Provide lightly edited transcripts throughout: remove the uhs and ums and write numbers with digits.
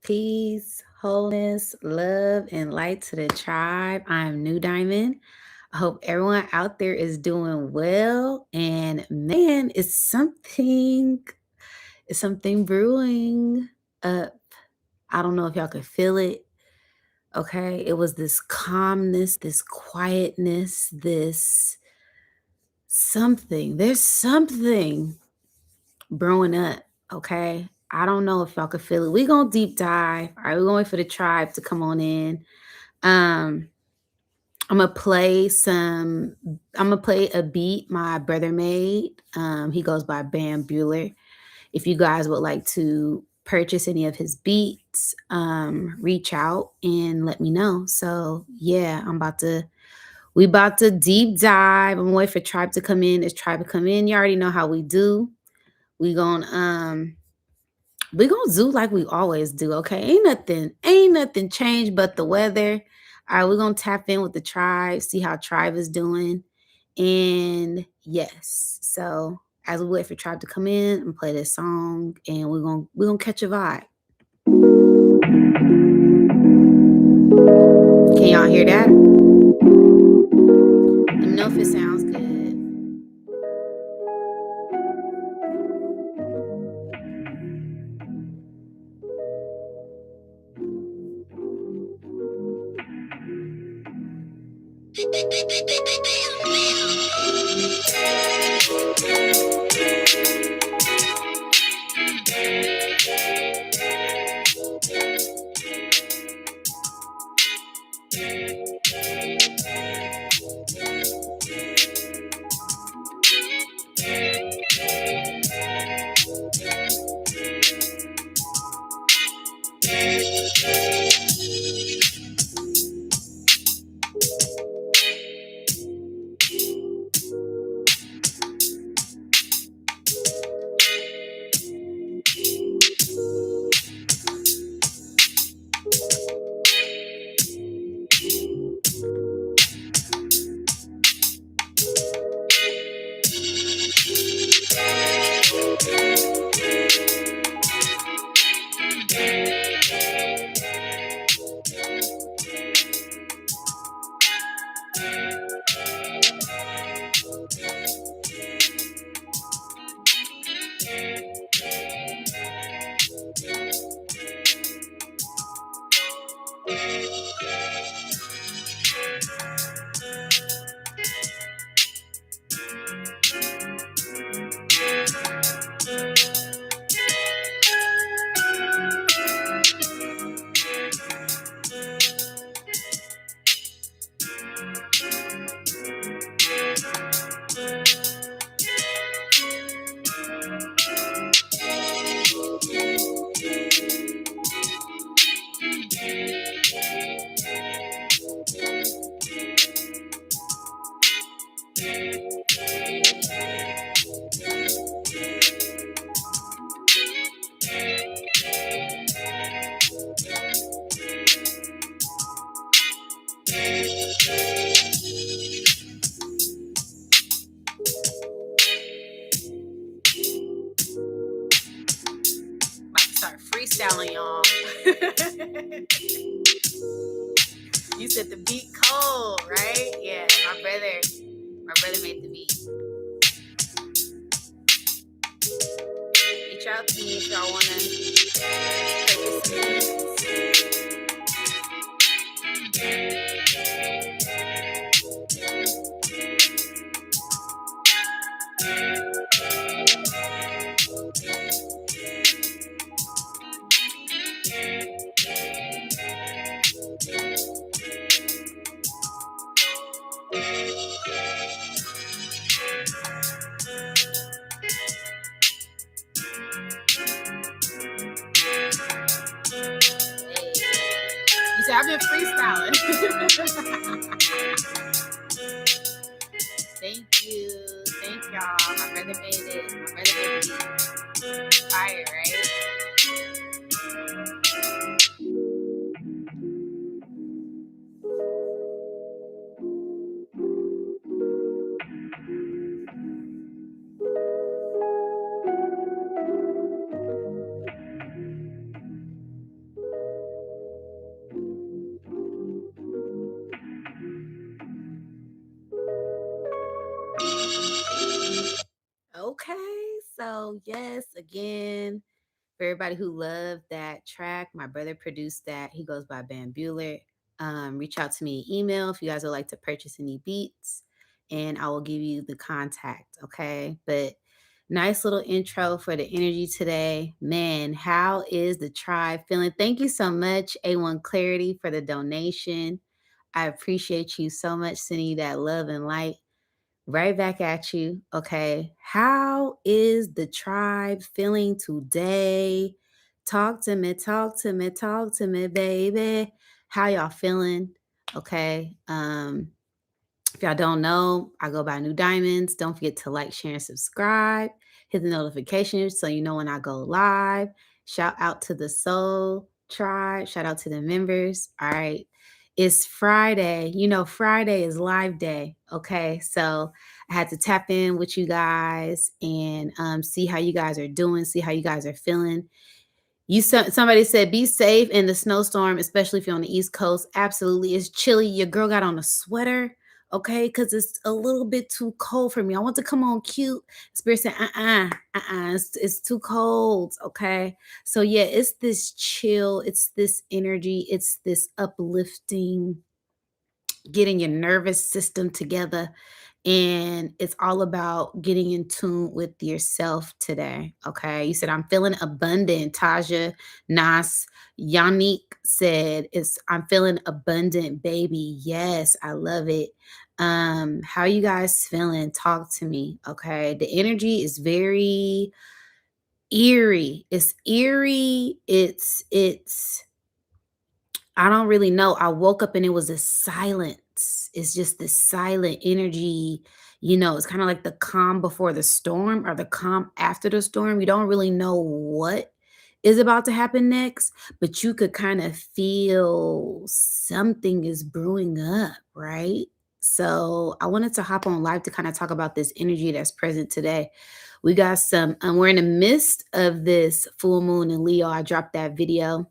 Peace, wholeness, love, and light to the tribe. I'm New Diamond. I hope everyone out there is doing well. And man, it's something brewing up. I don't know if y'all can feel it. Okay. It was this calmness, this quietness, this something. There's something brewing up. Okay. I don't know if y'all can feel it. We're gonna deep dive. All right, we're going to wait for the tribe to come on in. Um, I'm gonna play some. I'm gonna play a beat my brother made. He goes by Bam Bueller. If you guys would like to purchase any of his beats, reach out and let me know. So yeah, we about to deep dive. I'm gonna wait for Tribe to come in. As Tribe to come in, you already know how we do. We gonna do like we always do, okay? Ain't nothing changed but the weather. All right, we're gonna tap in with the tribe, see how tribe is doing. And yes, so as we wait for tribe to come in and play this song, and we're gonna catch a vibe. Can y'all hear that? Let me know if it sounds good. About to start freestyling, y'all. You said the beat cold, right? Yeah, my brother made the beat. Reach out to me if y'all wanna You said I've been freestyling. Thank you. Thank y'all. My brother made it. My brother made it. Fire, right? Okay. So, yes, again, for everybody who loved that track, my brother produced that. He goes by Bambuler. Reach out to me email if you guys would like to purchase any beats, and I will give you the contact. Okay. But nice little intro for the energy today. Man, how is the tribe feeling? Thank you so much, A1 Clarity, for the donation. I appreciate you so much, sending you that love and light right back at you. Okay. How is the tribe feeling today? Talk to me, talk to me, talk to me, baby. How y'all feeling? Okay. If y'all don't know, I go by New Diamonds. Don't forget to like, share, and subscribe. Hit the notifications so you know when I go live. Shout out to the Soul Tribe. Shout out to the members. All right. It's Friday. You know, Friday is live day. Okay. So I had to tap in with you guys and see how you guys are doing, see how you guys are feeling. Somebody said be safe in the snowstorm, especially if you're on the East Coast. Absolutely, it's chilly. Your girl got on a sweater, okay, because it's a little bit too cold for me. I want to come on cute. Spirit said, it's too cold, okay. So yeah, it's this chill, it's this energy, it's this uplifting, getting your nervous system together. And it's all about getting in tune with yourself today. Okay. You said, I'm feeling abundant. Taja Nas Yannick said, I'm feeling abundant, baby. Yes, I love it. How you guys feeling? Talk to me. Okay. The energy is very eerie. It's eerie. It's I don't really know. I woke up and it was a silence. It's just this silent energy. You know, it's kind of like the calm before the storm or the calm after the storm. You don't really know what is about to happen next, but you could kind of feel something is brewing up, right? So I wanted to hop on live to kind of talk about this energy that's present today. We got we're in the midst of this full moon in Leo. I dropped that video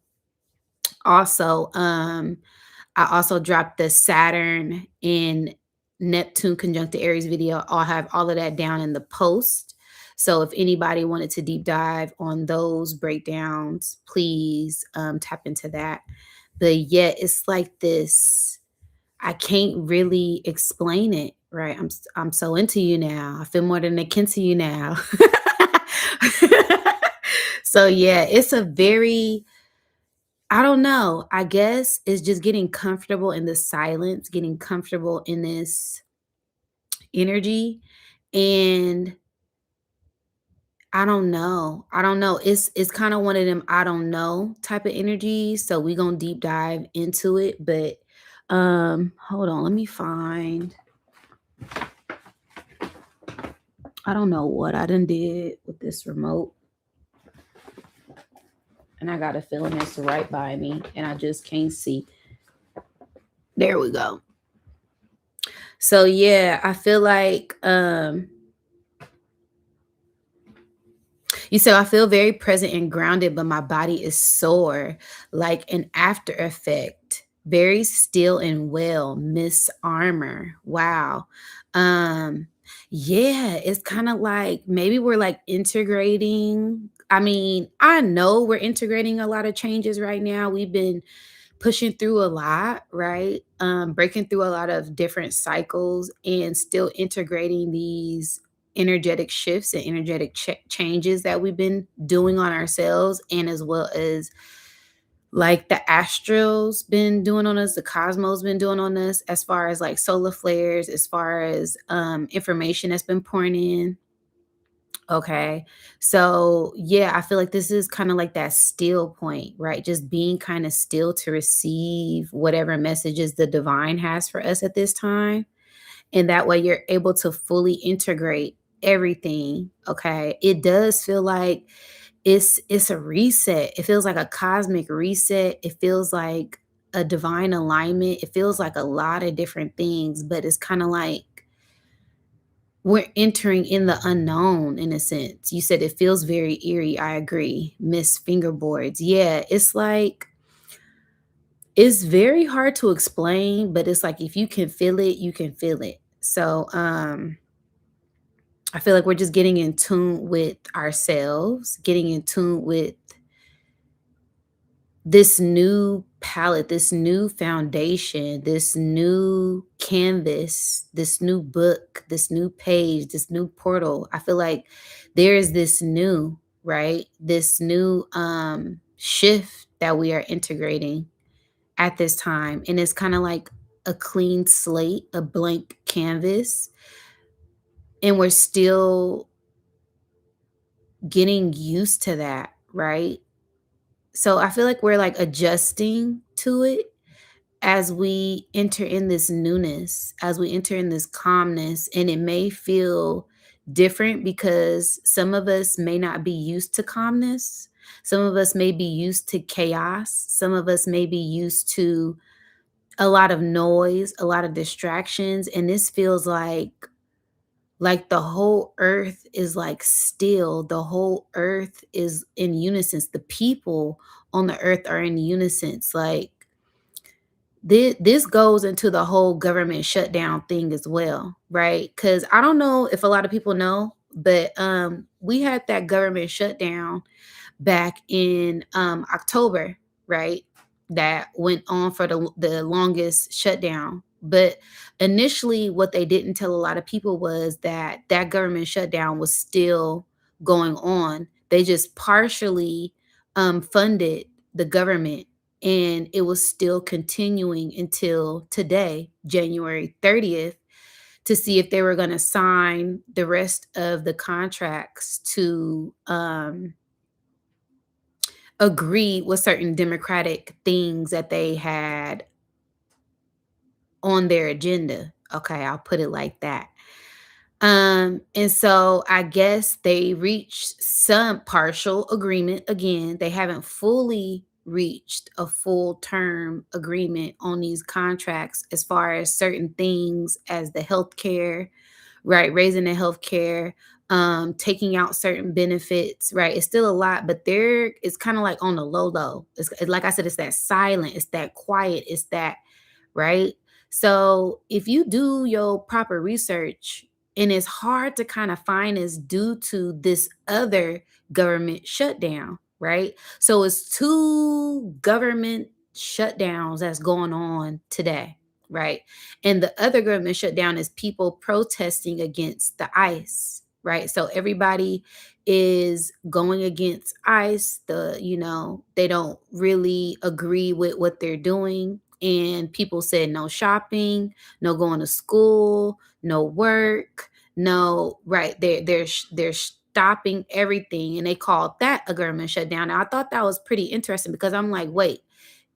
also. I also dropped the Saturn in Neptune conjunct the Aries video. I'll have all of that down in the post. So if anybody wanted to deep dive on those breakdowns, please tap into that. But yet it's like this. I can't really explain it, right? I'm so into you now. I feel more than akin to you now. So yeah, it's a very, I don't know. I guess it's just getting comfortable in the silence, getting comfortable in this energy. And I don't know. I don't know. It's kind of one of them I don't know type of energy. So we gonna deep dive into it. But hold on, let me find. I don't know what I done did with this remote. And I got a feeling it's right by me and I just can't see. There we go. So yeah, I feel like you said, I feel very present and grounded, but my body is sore, like an after effect. Very still and well, Miss Armor. Wow. Um, yeah, it's kind of like maybe we're like integrating. I mean, I know we're integrating a lot of changes right now. We've been pushing through a lot, right? Breaking through a lot of different cycles and still integrating these energetic shifts and energetic changes that we've been doing on ourselves, and as well as like the astrals been doing on us, the cosmos been doing on us, as far as like solar flares, as far as information that's been pouring in. Okay. So, yeah, I feel like this is kind of like that still point, right? Just being kind of still to receive whatever messages the divine has for us at this time. And that way you're able to fully integrate everything. Okay. It does feel like it's a reset. It feels like a cosmic reset. It feels like a divine alignment. It feels like a lot of different things, but it's kind of like we're entering in the unknown in a sense. You said it feels very eerie. I agree. Miss Fingerboards. Yeah, it's like it's very hard to explain, but it's like if you can feel it, you can feel it. So I feel like we're just getting in tune with ourselves, getting in tune with this new palette, this new foundation, this new canvas, this new book, this new page, this new portal. I feel like there is this new, right? This new shift that we are integrating at this time. And it's kind of like a clean slate, a blank canvas. And we're still getting used to that, right? So I feel like we're like adjusting to it as we enter in this newness, as we enter in this calmness, and it may feel different because some of us may not be used to calmness. Some of us may be used to chaos. Some of us may be used to a lot of noise, a lot of distractions. And this feels like the whole earth is like still. The whole earth is in unison. The people on the earth are in unison. Like this goes into the whole government shutdown thing as well, right? Because I don't know if a lot of people know, but we had that government shutdown back in October, right? That went on for the longest shutdown. But initially, what they didn't tell a lot of people was that that government shutdown was still going on. They just partially funded the government, and it was still continuing until today, January 30th, to see if they were going to sign the rest of the contracts to agree with certain democratic things that they had on their agenda. Okay, I'll put it like that. And so I guess they reached some partial agreement. Again, they haven't fully reached a full term agreement on these contracts as far as certain things as the healthcare, right? Raising the healthcare, taking out certain benefits, right? It's still a lot, but there it's kind of like on the low low. Like I said, it's that silent, it's that quiet, it's that, right? So if you do your proper research, and it's hard to kind of find is due to this other government shutdown, right? So it's two government shutdowns that's going on today, right? And the other government shutdown is people protesting against the ICE, right? So everybody is going against ICE. They don't really agree with what they're doing. And people said no shopping, no going to school, no work, no, right. They're stopping everything. And they called that a government shutdown. Now I thought that was pretty interesting because I'm like, wait,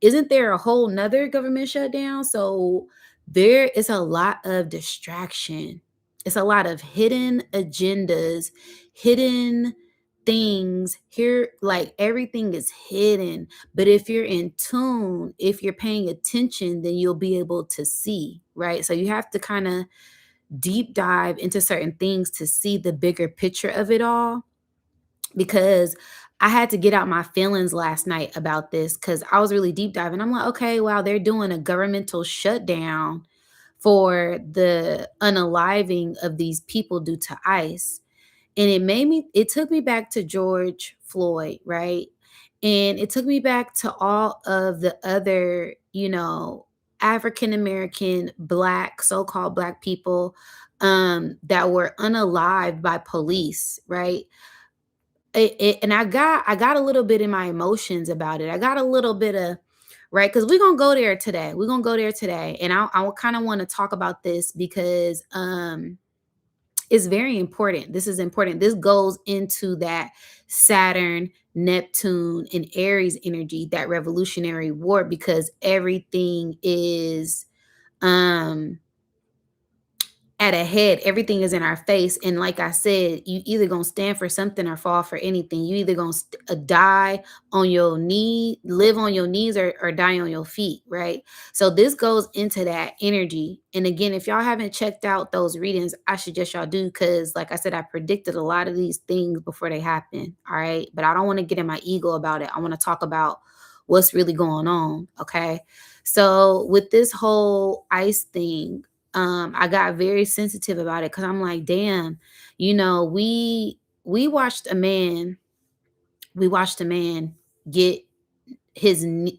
isn't there a whole nother government shutdown? So there is a lot of distraction. It's a lot of hidden agendas, hidden things here, like everything is hidden. But if you're in tune, if you're paying attention, then you'll be able to see, right? So you have to kind of deep dive into certain things to see the bigger picture of it all, because I had to get out my feelings last night about this because I was really deep diving. I'm like, okay, wow, they're doing a governmental shutdown for the unaliving of these people due to ICE. And it took me back to George Floyd, right? And it took me back to all of the other, African American, Black, so-called Black people that were unalived by police, right? And I got a little bit in my emotions about it. I got a little bit of, right, because we're gonna go there today. We're gonna go there today, and I kind of want to talk about this because it's very important. This is important. This goes into that Saturn, Neptune, and Aries energy, that revolutionary war, because everything is um at a head. Everything is in our face. And like I said, you either gonna stand for something or fall for anything. You either gonna die on your knee, live on your knees, or die on your feet, right? So this goes into that energy. And again, if y'all haven't checked out those readings, I suggest y'all do, because like I said, I predicted a lot of these things before they happen. All right. But I don't want to get in my ego about it. I want to talk about what's really going on. Okay. So with this whole ICE thing, I got very sensitive about it because I'm like, damn, you know, we watched a man, we watched a man get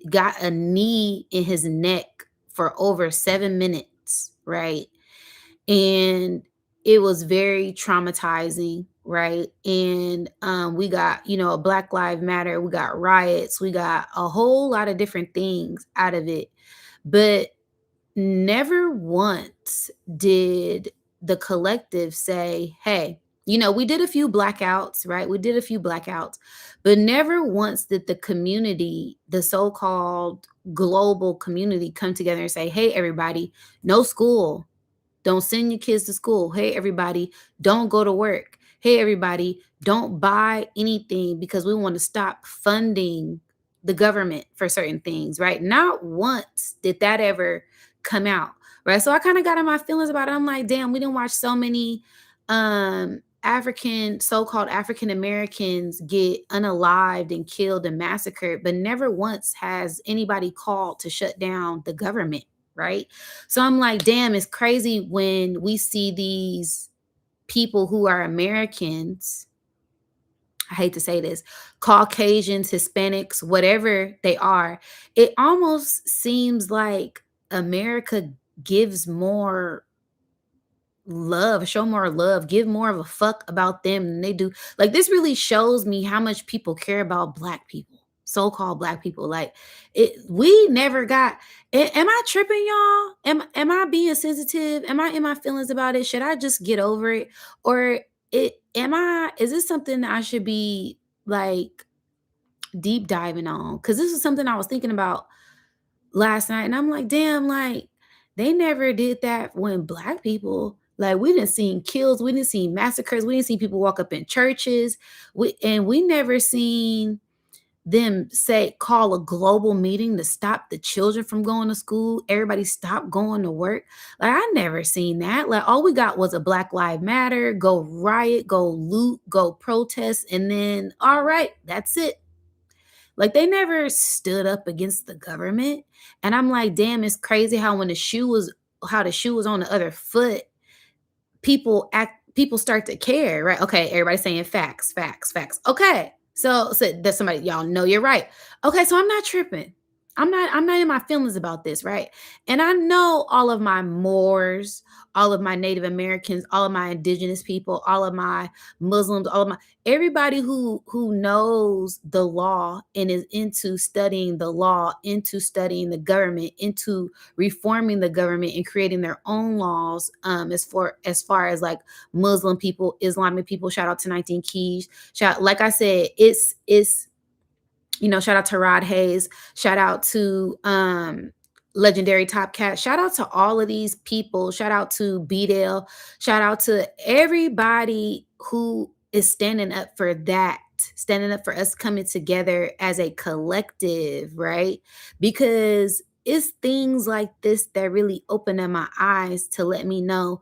got a knee in his neck for over 7 minutes, right? And it was very traumatizing, right? And we got, you know, a Black Lives Matter, we got riots, we got a whole lot of different things out of it. But never once did the collective say, hey, you know, we did a few blackouts, right? We did a few blackouts, but never once did the community, the so called global community, come together and say, hey, everybody, no school, don't send your kids to school. Hey, everybody, don't go to work. Hey, everybody, don't buy anything because we want to stop funding the government for certain things, right? Not once did that ever come out, right? So I kind of got in my feelings about it. I'm like, damn, we didn't watch so many African, so-called African Americans get unalived and killed and massacred, but never once has anybody called to shut down the government, right? So I'm like, damn, it's crazy when we see these people who are Americans, I hate to say this, Caucasians, Hispanics, whatever they are, it almost seems like America gives more love, show more love, give more of a fuck about them than they do. Like this really shows me how much people care about black people, so-called black people. Like it, we never got. Am I tripping, y'all? Am I being sensitive? Am I in my feelings about it? Should I just get over it, or it? Am I? Is this something I should be like deep diving on? Because this is something I was thinking about last night, and I'm like, damn, like they never did that when black people, like we didn't see kills, we didn't see massacres, we didn't see people walk up in churches, we never seen them say call a global meeting to stop the children from going to school, everybody stop going to work. Like I never seen that. Like all we got was a Black Lives Matter, go riot, go loot, go protest, and then all right, that's it. Like they never stood up against the government. And I'm like, damn, it's crazy how when the shoe was on the other foot, people start to care, right? Okay, everybody's saying facts, facts, facts. Okay. So there's somebody, y'all know you're right. Okay, so I'm not tripping. I'm not in my feelings about this, right? And I know all of my Moors, all of my Native Americans, all of my indigenous people, all of my Muslims, all of my everybody who knows the law and is into studying the law, into studying the government, into reforming the government and creating their own laws, as far as like Muslim people, Islamic people. Shout out to 19 Keys. Shout, like I said, it's you know, shout out to Rod Hayes, shout out to Legendary Top Cat, shout out to all of these people, shout out to B-Dale, shout out to everybody who is standing up for that, standing up for us coming together as a collective, right? Because it's things like this that really open up my eyes to let me know,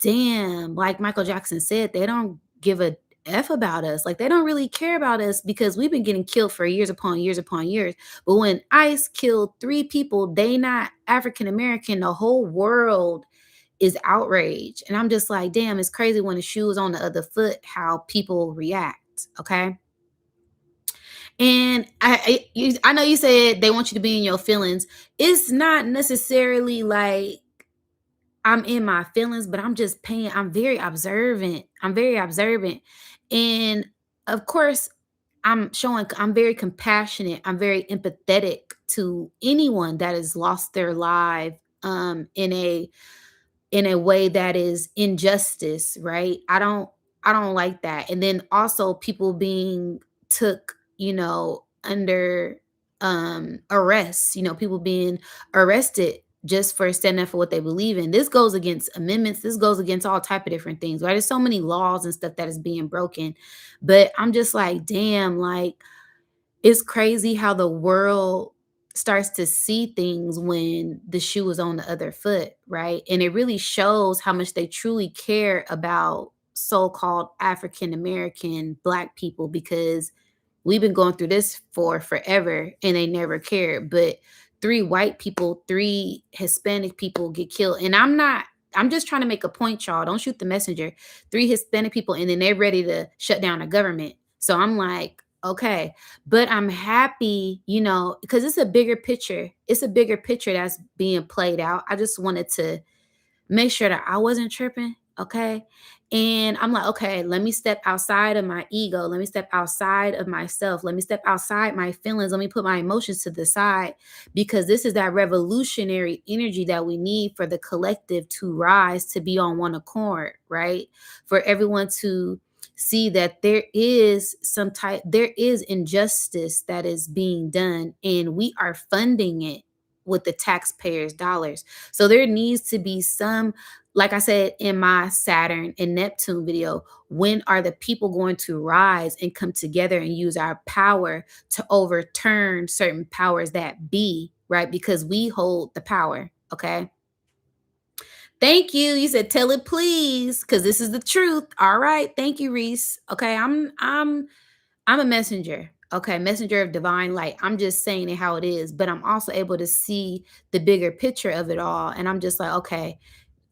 damn, like Michael Jackson said, they don't give a F about us. Like they don't really care about us because we've been getting killed for years upon years upon years. But when ICE killed 3 people, they not African American, the whole world is outraged. And I'm just like, damn, it's crazy when the shoe is on the other foot, how people react. Okay. And I know you said they want you to be in your feelings. It's not necessarily like I'm in my feelings, but I'm very observant. I'm very observant. And of course, I'm very compassionate. I'm very empathetic to anyone that has lost their life in a way that is injustice, right? I don't like that. And then also people being took, you know, under arrest, you know, people being arrested just for standing up for what they believe in. This goes against amendments, this goes against all type of different things, right? There's so many laws and stuff that is being broken. But I'm just like, damn, like it's crazy how the world starts to see things when the shoe is on the other foot, right? And it really shows how much they truly care about so-called African American Black people because we've been going through this for forever and they never cared. But 3 white people, 3 Hispanic people get killed. And I'm just trying to make a point, y'all. Don't shoot the messenger. 3 Hispanic people, and then they're ready to shut down the government. So I'm like, okay, but I'm happy, because it's a bigger picture. It's a bigger picture that's being played out. I just wanted to make sure that I wasn't tripping. Okay. And I'm like, okay, let me step outside of my ego. Let me step outside of myself. Let me step outside my feelings. Let me put my emotions to the side, because this is that revolutionary energy that we need for the collective to rise, to be on one accord, right? For everyone to see that there is injustice that is being done, and we are funding it with the taxpayers' dollars. So there needs to be some, like I said in my Saturn and Neptune video, when are the people going to rise and come together and use our power to overturn certain powers that be, right? Because we hold the power. Okay. Thank you. You said tell it please, because this is the truth. All right. Thank you, Reese. Okay. I'm a messenger. Okay, messenger of divine light. I'm just saying it how it is, but I'm also able to see the bigger picture of it all. And I'm just like, okay,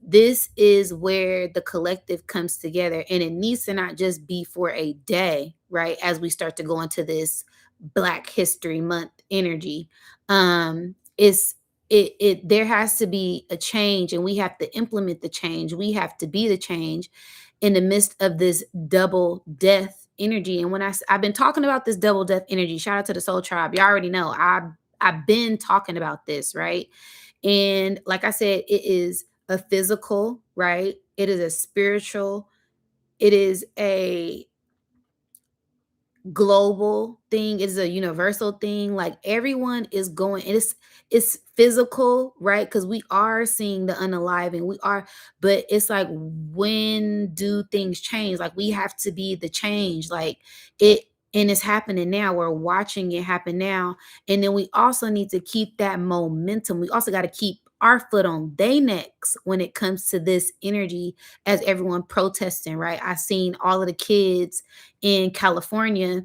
this is where the collective comes together, and it needs to not just be for a day, right? As we start to go into this Black History Month energy, it's it there has to be a change, and we have to implement the change. We have to be the change in the midst of this double death energy. And I've been talking about this double death energy, shout out to the Soul Tribe. You already know I've been talking about this, right? And like I said, it is a physical, right? It is a spiritual, it is a global thing, it is a universal thing. Like everyone is going, it's physical, right? Because we are seeing the unalive, we are, but it's like, when do things change? Like we have to be the change, like it, and it's happening now. We're watching it happen now. And then we also need to keep that momentum. We also got to keep our foot on their necks when it comes to this energy, as everyone protesting, right? I seen all of the kids in California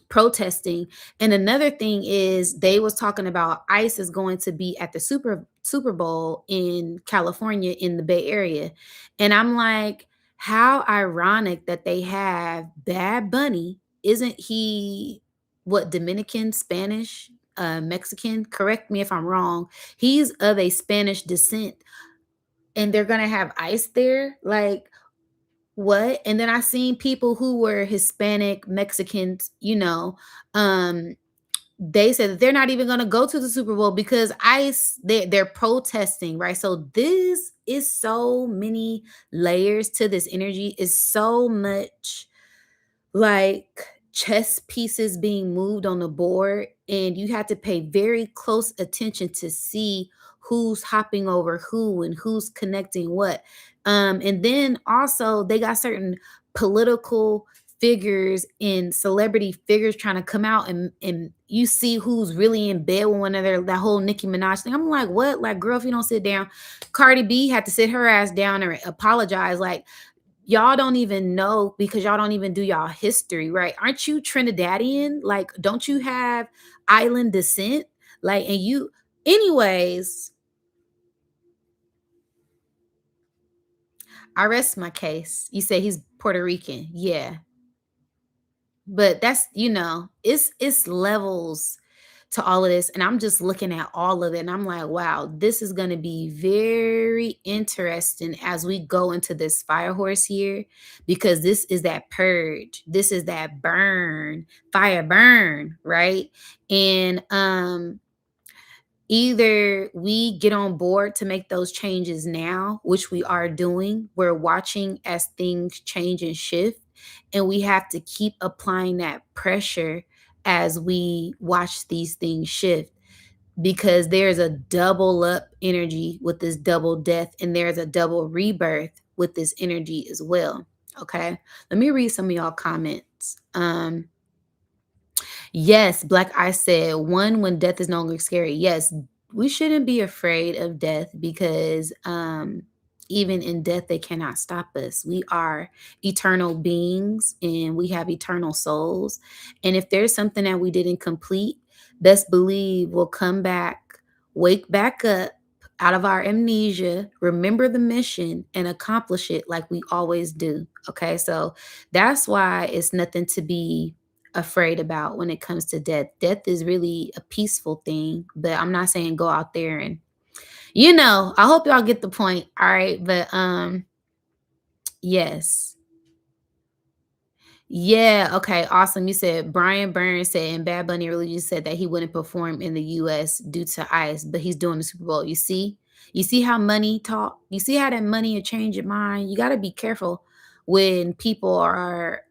protesting. And another thing is, they was talking about ICE is going to be at the Super Bowl in California, in the Bay Area. And I'm like, how ironic that they have Bad Bunny. Isn't he what, Dominican, Spanish, Mexican? Correct me if I'm wrong. He's of a Spanish descent, and they're gonna have ICE there. Like, what? And then I seen people who were Hispanic, Mexicans, they said that they're not even going to go to the Super Bowl because ICE, they're protesting, right? So this is so many layers to this energy, is so much like chess pieces being moved on the board, and you have to pay very close attention to see who's hopping over who and who's connecting what. And then also they got certain political figures and celebrity figures trying to come out, and you see who's really in bed with one another. That whole Nicki Minaj thing, I'm like, what? Like, girl, if you don't sit down. Cardi B had to sit her ass down and apologize. Like, y'all don't even know, because y'all don't even do y'all history, right? Aren't you Trinidadian? Like, don't you have island descent? Like, and you, anyways, I rest my case. You say he's Puerto Rican. Yeah. But that's, it's levels to all of this. And I'm just looking at all of it, and I'm like, wow, this is going to be very interesting as we go into this fire horse year, because this is that purge. This is that burn, fire burn, right? And either we get on board to make those changes now, which we are doing. We're watching as things change and shift, and we have to keep applying that pressure as we watch these things shift, because there's a double up energy with this double death, and there's a double rebirth with this energy as well. Okay, let me read some of y'all comments. Yes, Black Eye said, one, when death is no longer scary. Yes, we shouldn't be afraid of death, because even in death, they cannot stop us. We are eternal beings, and we have eternal souls. And if there's something that we didn't complete, best believe we'll come back, wake back up, out of our amnesia, remember the mission, and accomplish it like we always do. Okay. So that's why it's nothing to be afraid about when it comes to death. Death is really a peaceful thing, but I'm not saying go out there and, I hope y'all get the point. All right. But yes. Yeah, okay, awesome. You said Brian Burns said and Bad Bunny really just said that he wouldn't perform in the US due to ICE, but he's doing the Super Bowl. You see? You see how money talk? You see how that money will change your mind? You gotta be careful when people are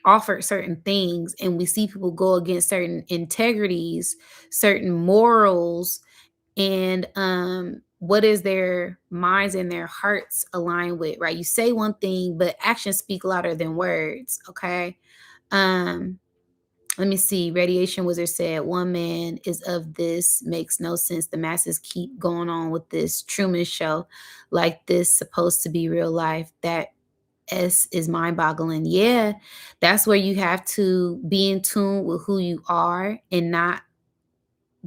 offered certain things and we see people go against certain integrities, certain morals, and what is their minds and their hearts aligned with, right? You say one thing but actions speak louder than words. Okay. um Let me see. Radiation Wizard said one man is of this makes no sense. The masses keep going on with this Truman show like this supposed to be real life. That S is mind boggling. Yeah, that's where you have to be in tune with who you are and not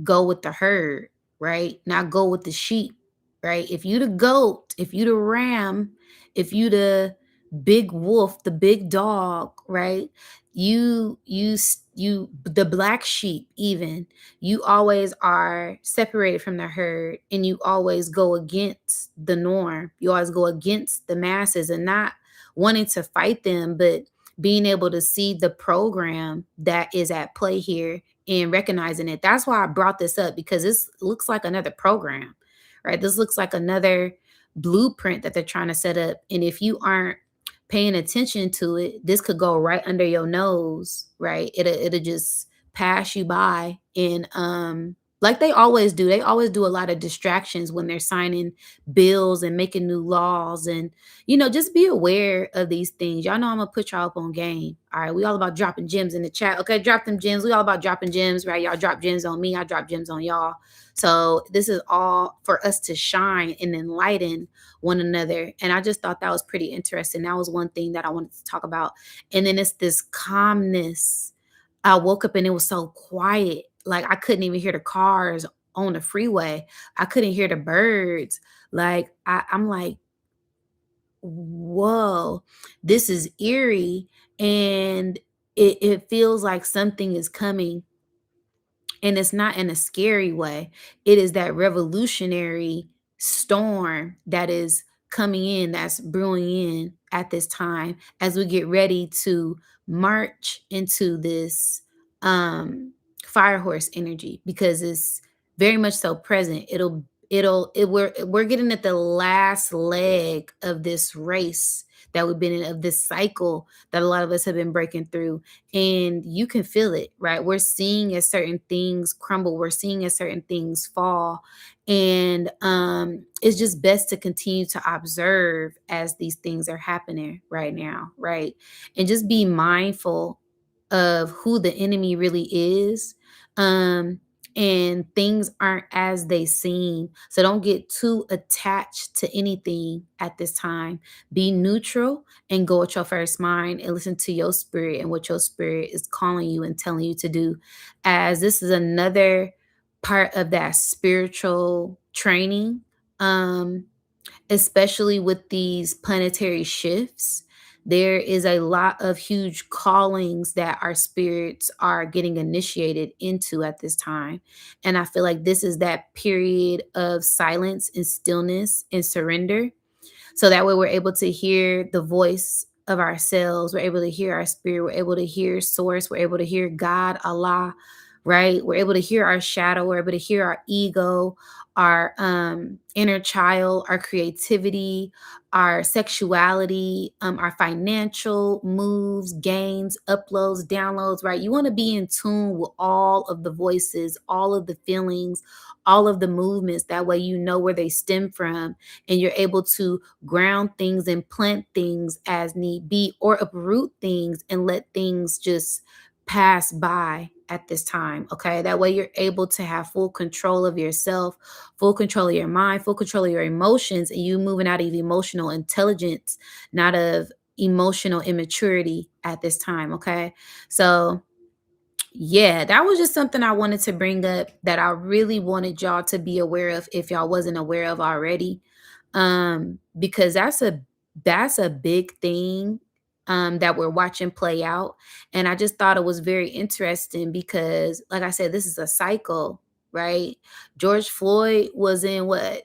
go with the herd, right? Not go with the sheep, right? If you the goat, if you the ram, if you the big wolf, the big dog, right? You the black sheep even, you always are separated from the herd and you always go against the norm. You always go against the masses and not wanting to fight them, but being able to see the program that is at play here and recognizing it. That's why I brought this up because this looks like another program, right? This looks like another blueprint that they're trying to set up. And if you aren't paying attention to it, this could go right under your nose, right? It'll just pass you by. And like they always do, they always do a lot of distractions when they're signing bills and making new laws. And just be aware of these things. Y'all know I'm gonna put y'all up on game. All right, we all about dropping gems in the chat. Okay, drop them gems. We all about dropping gems, right? Y'all drop gems on me. I drop gems on y'all. So this is all for us to shine and enlighten one another. And I just thought that was pretty interesting. That was one thing that I wanted to talk about. And then it's this calmness. I woke up and it was so quiet. Like I couldn't even hear the cars on the freeway. I couldn't hear the birds. Like I'm like, whoa, this is eerie. And it feels like something is coming, and it's not in a scary way. It is that revolutionary storm that is coming in, that's brewing in at this time as we get ready to march into this um fire horse energy, because it's very much so present. We're getting at the last leg of this race that we've been in, of this cycle that a lot of us have been breaking through. And you can feel it, right? We're seeing as certain things crumble, we're seeing as certain things fall. And it's just best to continue to observe as these things are happening right now, right? And just be mindful of who the enemy really is. um and things aren't as they seem, so don't get too attached to anything at this time. Be neutral and go with your first mind and listen to your spirit and what your spirit is calling you and telling you to do, as this is another part of that spiritual training. um Especially with these planetary shifts, there is a lot of huge callings that our spirits are getting initiated into at this time. And I feel like this is that period of silence and stillness and surrender, so that way we're able to hear the voice of ourselves. We're able to hear our spirit. We're able to hear source. We're able to hear God, Allah, right? We're able to hear our shadow. We're able to hear our ego, our inner child, our creativity, our sexuality, our financial moves, gains, uploads, downloads, right? You want to be in tune with all of the voices, all of the feelings, all of the movements. That way you know where they stem from, and you're able to ground things and plant things as need be, or uproot things and let things just pass by at this time. Okay. That way you're able to have full control of yourself, full control of your mind, full control of your emotions, and you moving out of emotional intelligence, not of emotional immaturity at this time. Okay. So Yeah, that was just something I wanted to bring up that I really wanted y'all to be aware of if y'all wasn't aware of already. Because that's a big thing that we're watching play out. And I just thought it was very interesting because like I said, this is a cycle, right? George Floyd was in what,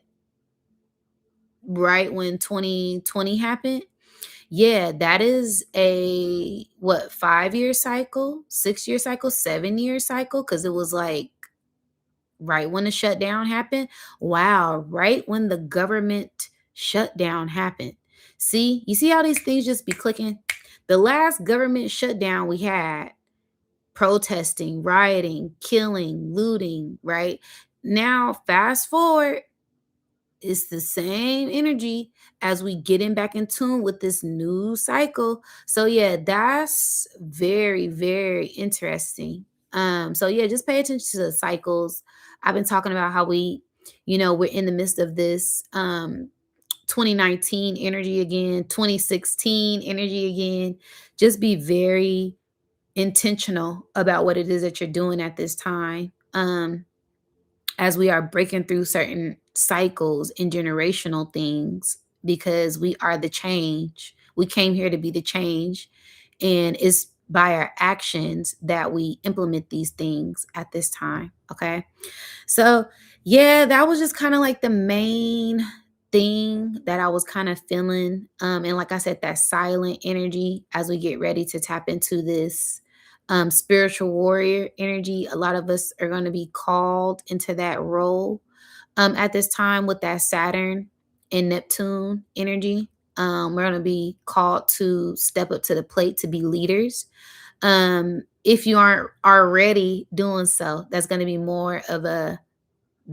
right when 2020 happened? Yeah, that is a what, 5-year cycle, 6-year cycle, 7-year cycle cuz it was like right when the shutdown happened. Wow, right when the government shutdown happened. See, you see how these things just be clicking? The last government shutdown we had, protesting, rioting, killing, looting, right? Now, fast forward, it's the same energy as we getting back in tune with this new cycle. So yeah, that's very, very interesting. So yeah, just pay attention to the cycles. I've been talking about how we're in the midst of this 2019 energy again, 2016 energy again. Just be very intentional about what it is that you're doing at this time. As we are breaking through certain cycles and generational things because we are the change. We came here to be the change. And it's by our actions that we implement these things at this time. Okay. So, yeah, that was just kind of like the main thing that I was kind of feeling. And like I said, that silent energy as we get ready to tap into this spiritual warrior energy. A lot of us are going to be called into that role at this time with that Saturn and Neptune energy. We're going to be called to step up to the plate to be leaders. If you aren't already doing so, that's going to be more of a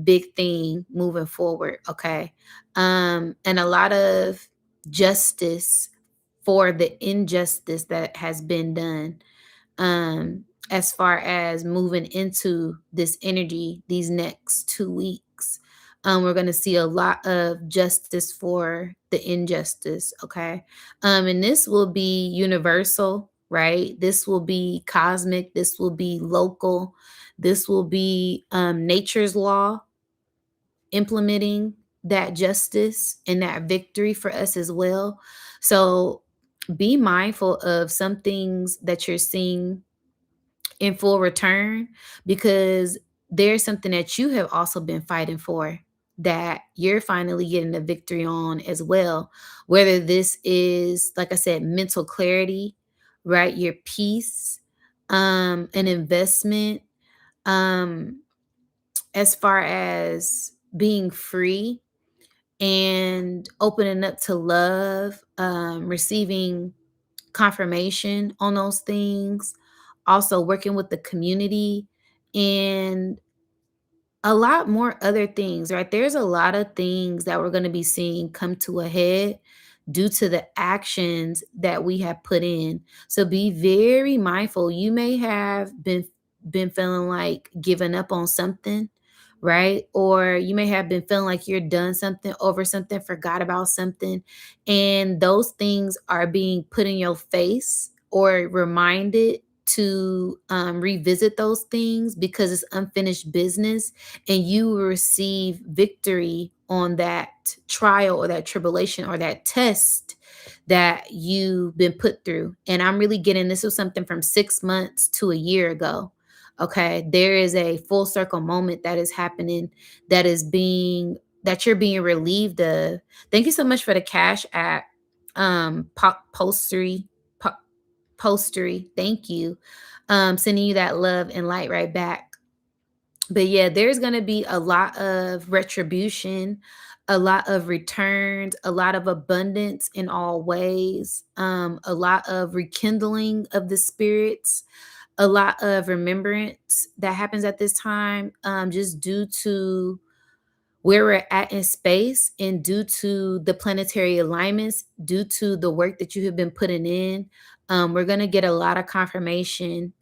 big thing moving forward. Okay. And a lot of justice for the injustice that has been done as far as moving into this energy these next 2 weeks. We're going to see a lot of justice for the injustice. Okay. And this will be universal, right? This will be cosmic. This will be local. This will be nature's law implementing that justice and that victory for us as well. So be mindful of some things that you're seeing in full return because there's something that you have also been fighting for that you're finally getting a victory on as well. Whether this is, like I said, mental clarity, right? Your peace, an investment, um, as far as being free and opening up to love, receiving confirmation on those things, also working with the community, and a lot more other things, right? There's a lot of things that we're going to be seeing come to a head due to the actions that we have put in. So be very mindful. You may have been feeling like giving up on something, right? Or you may have been feeling like you're done something over something, forgot about something, and those things are being put in your face or reminded to revisit those things because it's unfinished business and you will receive victory on that trial or that tribulation or that test that you've been put through. And I'm really getting this was something from 6 months to a year ago. Okay. There is a full circle moment that is happening that you're being relieved of. Thank you so much for the Cash App postery. Po- Postery. Thank you. Sending you that love and light right back. But yeah, there's going to be a lot of retribution, a lot of returns, a lot of abundance in all ways, a lot of rekindling of the spirits, a lot of remembrance that happens at this time, just due to where we're at in space and due to the planetary alignments, due to the work that you have been putting in. We're going to get a lot of confirmation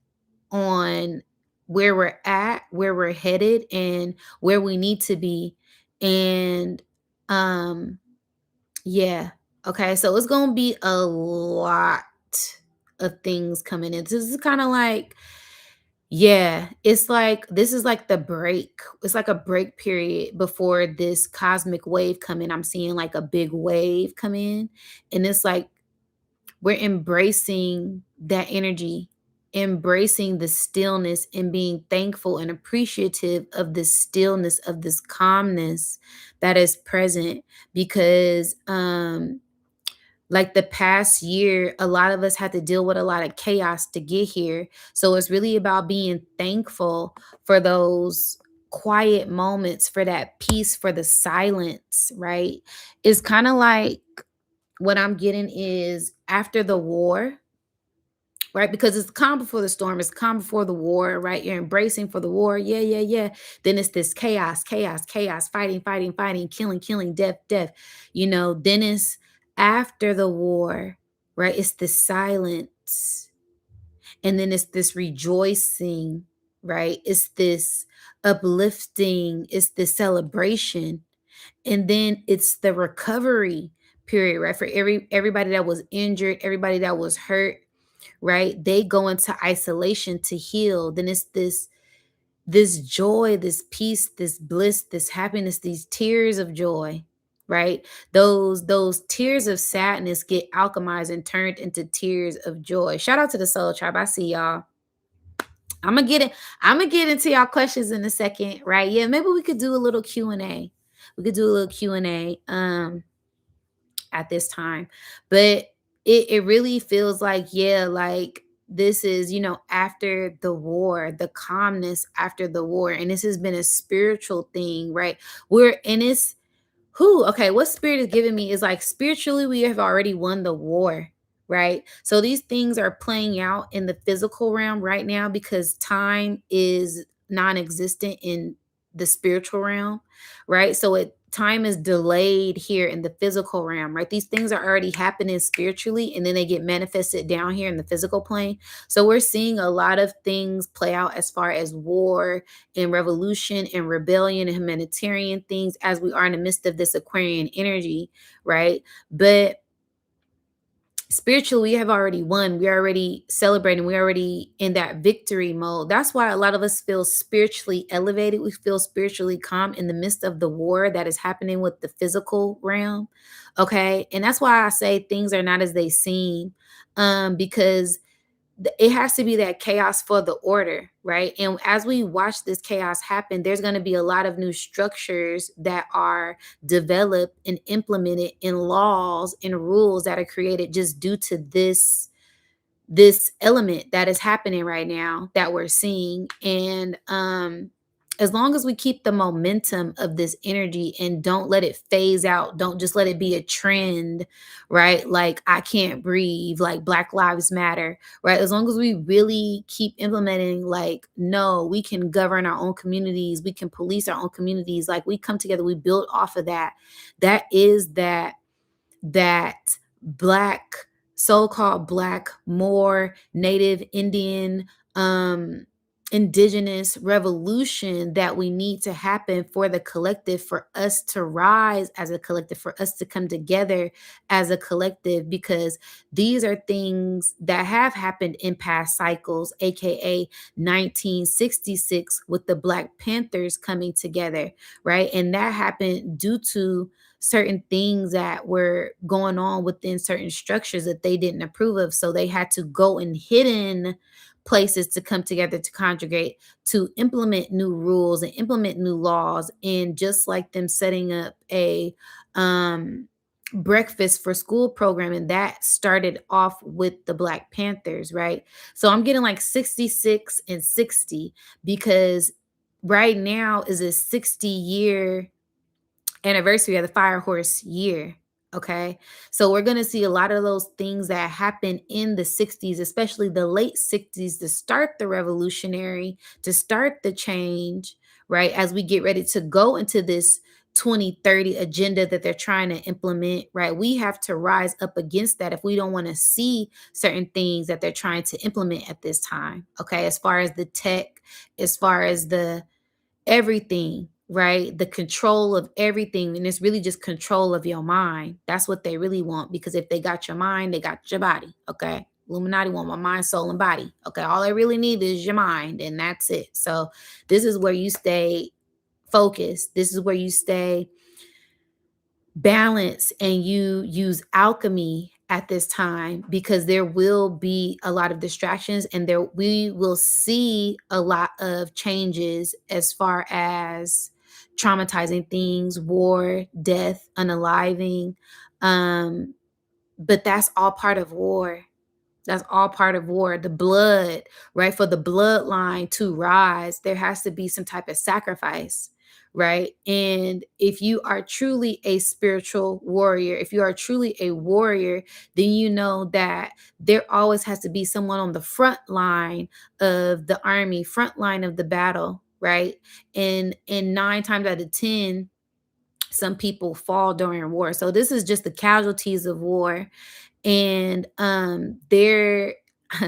on where we're at, where we're headed, and where we need to be. And um yeah, okay. So it's going to be a lot of things coming in. This is kind of like Yeah, it's like this is like the break. It's like a break period before this cosmic wave come in. I'm seeing like a big wave come in, and it's like we're embracing that energy, embracing the stillness and being thankful and appreciative of this stillness, of this calmness that is present because like the past year, a lot of us had to deal with a lot of chaos to get here. So it's really about being thankful for those quiet moments, for that peace, for the silence, right? It's kind of like what I'm getting is after the war, right? Because it's calm before the storm, it's calm before the war, right? You're embracing for the war. Yeah, yeah, yeah. Then it's this chaos, chaos, chaos, fighting, fighting, fighting, killing, killing, death, death. Then it's after the war, right? It's the silence. And then it's this rejoicing, right? It's this uplifting, it's this celebration. And then it's the recovery period, right? For everybody that was injured, everybody that was hurt, right? They go into isolation to heal. Then it's this joy, this peace, this bliss, this happiness, these tears of joy, right? Those tears of sadness get alchemized and turned into tears of joy. Shout out to the Soul Tribe. I see y'all. I'm gonna get it. I'm gonna get into y'all questions in a second, right? Yeah, maybe we could do a little Q&A. We could do a little Q&A. At this time. But it really feels like, yeah, like this is, after the war, the calmness after the war. And this has been a spiritual thing, right? We're in this who, okay, what spirit is giving me is like spiritually, we have already won the war, right? So these things are playing out in the physical realm right now because time is non existent in the spiritual realm, right? So time is delayed here in the physical realm, right? These things are already happening spiritually and then they get manifested down here in the physical plane. So we're seeing a lot of things play out as far as war and revolution and rebellion and humanitarian things as we are in the midst of this Aquarian energy, right? But spiritually, we have already won. We're already celebrating. We're already in that victory mode. That's why a lot of us feel spiritually elevated. We feel spiritually calm in the midst of the war that is happening with the physical realm. Okay. And that's why I say things are not as they seem. Because it has to be that chaos for the order, right? And as we watch this chaos happen, there's going to be a lot of new structures that are developed and implemented in laws and rules that are created just due to this element that is happening right now that we're seeing. And as long as we keep the momentum of this energy and don't let it phase out, don't just let it be a trend, right? Like I can't breathe, like Black Lives Matter, right? As long as we really keep implementing, like, no, we can govern our own communities, we can police our own communities, like we come together, we build off of that. That is that black, so-called black, more native Indian, um indigenous revolution that we need to happen for the collective, for us to rise as a collective, for us to come together as a collective, because these are things that have happened in past cycles, aka 1966 with the Black Panthers coming together, right? And that happened due to certain things that were going on within certain structures that they didn't approve of. So they had to go in hidden places to come together to congregate, to implement new rules and implement new laws. And just like them setting up a breakfast for school program, and that started off with the Black Panthers, right? So I'm getting like 66 and 60 because right now is a 60-year anniversary of the Fire Horse year. Okay. So we're going to see a lot of those things that happened in the 60s, especially the late 60s, to start the revolutionary, to start the change, right? As we get ready to go into this 2030 agenda that they're trying to implement, right? We have to rise up against that if we don't want to see certain things that they're trying to implement at this time. Okay. As far as the tech, as far as the everything, right? The control of everything. And it's really just control of your mind. That's what they really want. Because if they got your mind, they got your body. Okay. Illuminati want my mind, soul, and body. Okay, all I really need is your mind, and that's it. So this is where you stay focused. This is where you stay balance and you use alchemy at this time, because there will be a lot of distractions, and there we will see a lot of changes as far as traumatizing things, war, death, unaliving. um but that's all part of war. That's all part of war. The blood, right? For the bloodline to rise, there has to be some type of sacrifice, right? And if you are truly a spiritual warrior, if you are truly a warrior, then you know that there always has to be someone on the front line of the army, front line of the battle, right? And 9 times out of 10, some people fall during war. So this is just the casualties of war. And their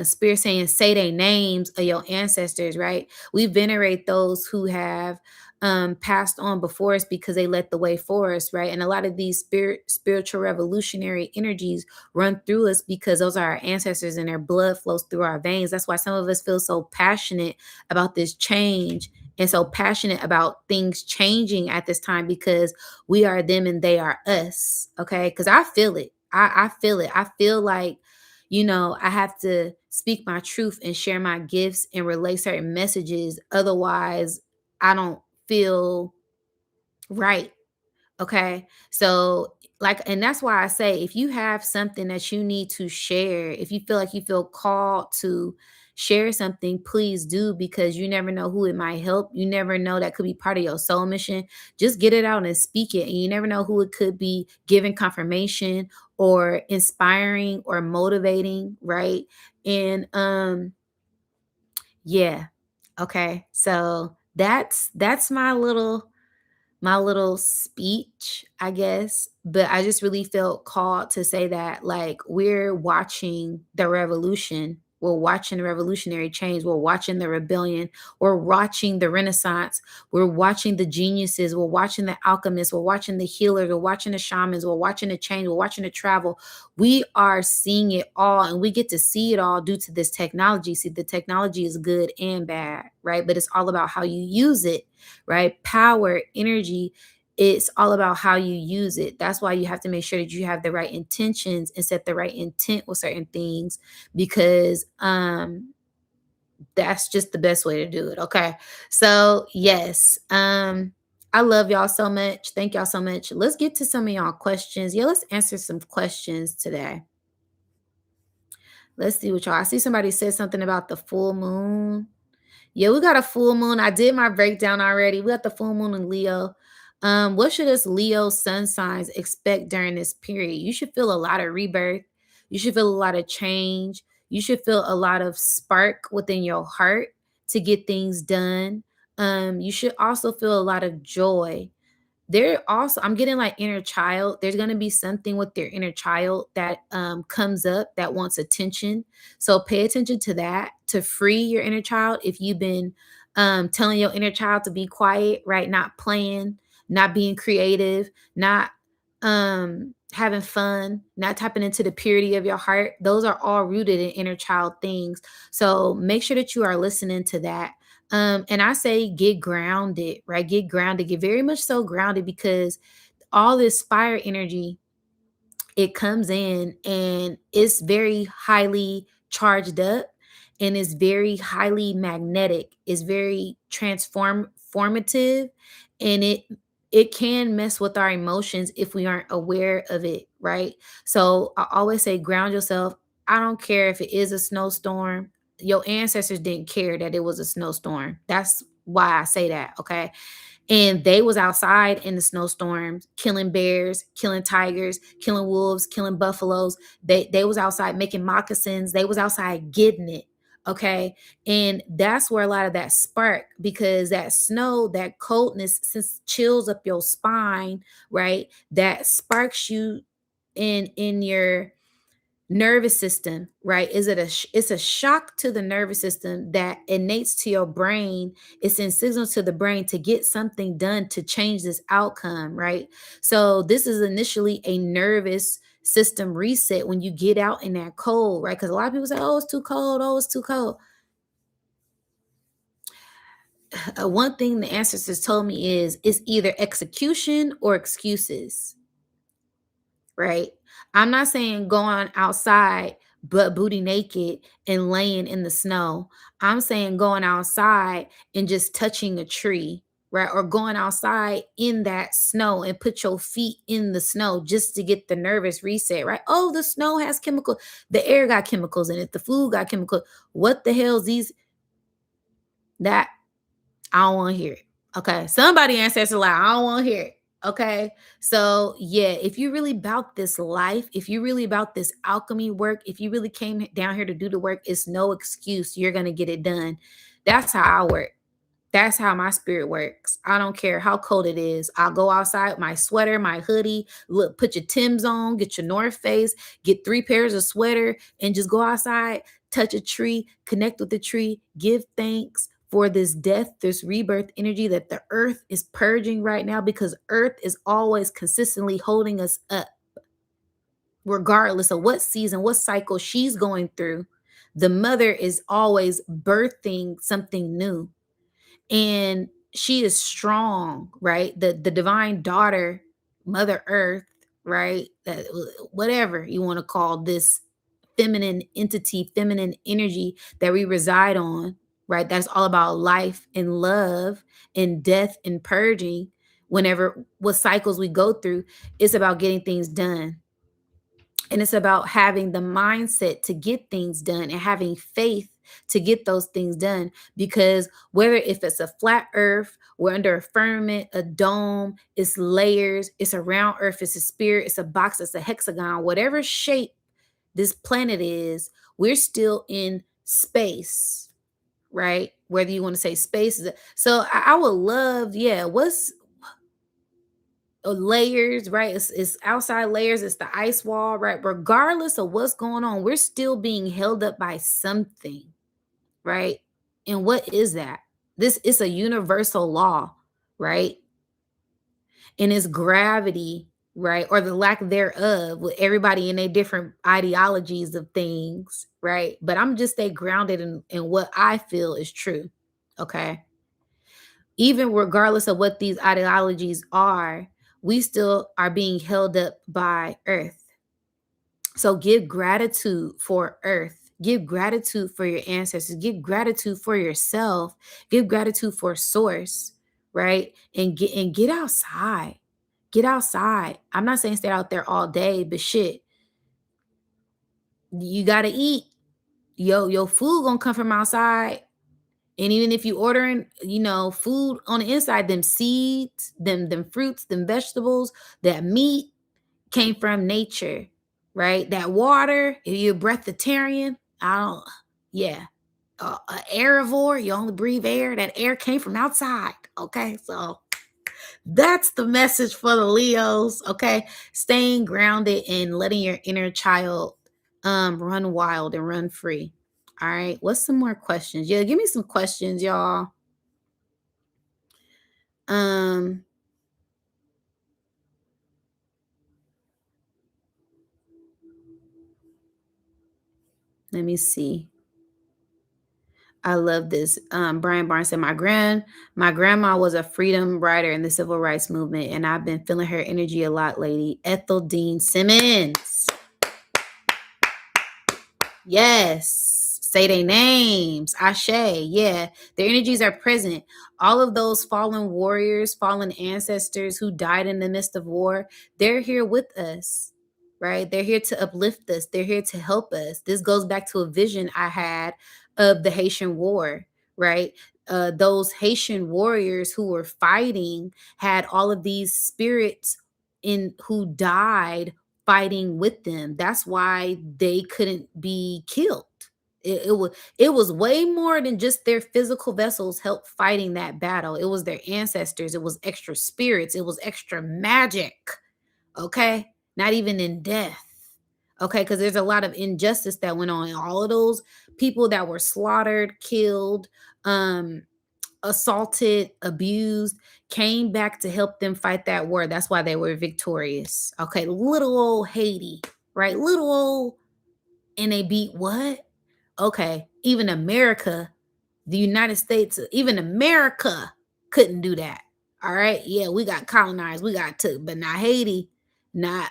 spirit saying, say their names of your ancestors, right? We venerate those who have passed on before us because they led the way for us, right? And a lot of these spiritual revolutionary energies run through us because those are our ancestors, and their blood flows through our veins. That's why some of us feel so passionate about this change, and so passionate about things changing at this time, because we are them and they are us. Okay, because I feel it. I feel it. I feel like, I have to speak my truth and share my gifts and relay certain messages. Otherwise, I don't feel right. Okay. So, like, and that's why I say, if you have something that you need to share, if you feel like you feel called to share something, please do, because you never know who it might help. You never know, that could be part of your soul mission. Just get it out and speak it. And you never know who it could be giving confirmation or inspiring or motivating, right? And yeah. Okay. So that's my little speech, I guess. But I just really felt called to say that, like, we're watching the revolution. We're watching the revolutionary change. We're watching the rebellion. We're watching the renaissance. We're watching the geniuses. We're watching the alchemists. We're watching the healers. We're watching the shamans. We're watching the change. We're watching the travel. We are seeing it all, and we get to see it all due to this technology. See, the technology is good and bad, right? But it's all about how you use it, right? Power, energy, it's all about how you use it. That's why you have to make sure that you have the right intentions and set the right intent with certain things, because that's just the best way to do it. Okay. So, yes. I love y'all so much. Thank y'all so much. Let's get to some of y'all questions. Yeah, let's answer some questions today. Let's see what y'all. I see somebody said something about the full moon. Yeah, we got a full moon. I did my breakdown already. We got the full moon in Leo. What should us Leo sun signs expect during this period? You should feel a lot of rebirth. You should feel a lot of change. You should feel a lot of spark within your heart to get things done. You should also feel a lot of joy. There also, I'm getting like inner child. There's going to be something with their inner child that comes up that wants attention. So pay attention to that to free your inner child. If you've been telling your inner child to be quiet, right? Not playing, not being creative, not having fun, not tapping into the purity of your heart. Those are all rooted in inner child things. So make sure that you are listening to that. And I say get grounded, right? Get grounded, get very much so grounded, because all this fire energy, it comes in and it's very highly charged up, and it's very highly magnetic. It's very formative, and it can mess with our emotions if we aren't aware of it, right? So I always say ground yourself. I don't care if it is a snowstorm. Your ancestors didn't care that it was a snowstorm. That's why I say that, okay? And they was outside in the snowstorms, killing bears, killing tigers, killing wolves, killing buffaloes. They was outside making moccasins. They was outside getting it. Okay. And that's where a lot of that spark, because that snow, that coldness, since chills up your spine, right? That sparks you in your nervous system, right? It's a shock to the nervous system that innates to your brain. It sends signals to the brain to get something done to change this outcome, right? So this is initially a nervous system reset when you get out in that cold, right? Because a lot of people say, oh, it's too cold. Oh, it's too cold. One thing the ancestors told me is it's either execution or excuses, right? I'm not saying going outside butt booty naked and laying in the snow. I'm saying going outside and just touching a tree, right? Or going outside in that snow and put your feet in the snow just to get the nervous reset, right? Oh, the snow has chemical, the air got chemicals in it, the food got chemical. What the hell's these? That I don't want to hear it. Okay. Somebody ancestor like, I don't want to hear it. Okay. So yeah, if you really about this life, if you really about this alchemy work, if you really came down here to do the work, it's no excuse. You're gonna get it done. That's how I work. That's how my spirit works. I don't care how cold it is. I'll go outside with my sweater, my hoodie, look, put your Timbs on, get your North Face, get 3 pairs of sweater, and just go outside, touch a tree, connect with the tree, give thanks for this death, this rebirth energy that the earth is purging right now, because earth is always consistently holding us up, regardless of what season, what cycle she's going through. The mother is always birthing something new, and she is strong, right? The divine daughter, Mother Earth, right? That whatever you want to call this feminine entity, feminine energy that we reside on, right? That's all about life and love and death and purging. Whenever what cycles we go through, it's about getting things done, and it's about having the mindset to get things done and having faith to get those things done. Because whether if it's a flat earth, we're under a firmament, a dome, it's layers, it's a round earth, it's a spirit, it's a box, it's a hexagon, whatever shape this planet is, we're still in space, right? Whether you want to say space is so I would love, yeah, what's layers, right? It's outside layers, it's the ice wall, right? Regardless of what's going on, we're still being held up by something, right? And what is that? This is a universal law, right? And it's gravity, right? Or the lack thereof, with everybody in their different ideologies of things, right? But I'm just stay grounded in what I feel is true. Okay. Even regardless of what these ideologies are, we still are being held up by earth. So give gratitude for earth. Give gratitude for your ancestors. Give gratitude for yourself. Give gratitude for source, right? And get outside. Get outside. I'm not saying stay out there all day, but shit, you gotta eat. Your food gonna come from outside. And even if you ordering, food on the inside, them seeds, them fruits, them vegetables, that meat came from nature, right? That water, if you're a breatharian, I don't, yeah. A airivore, you only breathe air. That air came from outside. Okay, so that's the message for the Leos. Okay, staying grounded and letting your inner child run wild and run free. All right, what's some more questions? Yeah, give me some questions, y'all. Um, let me see. I love this. Brian Barnes said, my grandma was a freedom rider in the civil rights movement, and I've been feeling her energy a lot lately. Ethel Dean Simmons. Yes. Say their names. Ashe. Yeah. Their energies are present. All of those fallen warriors, fallen ancestors who died in the midst of war, they're here with us, right? They're here to uplift us. They're here to help us. This goes back to a vision I had of the Haitian War, right? Those Haitian warriors who were fighting had all of these spirits in who died fighting with them. That's why they couldn't be killed. It was way more than just their physical vessels help fighting that battle. It was their ancestors. It was extra spirits. It was extra magic. Okay, not even in death. Okay, because there's a lot of injustice that went on. All of those people that were slaughtered, killed, assaulted, abused, came back to help them fight that war. That's why they were victorious. Okay, little old Haiti. right? Little old, and they beat what? Okay, even America, the United States, even America couldn't do that. All right. Yeah, we got colonized, we got took, but not Haiti, not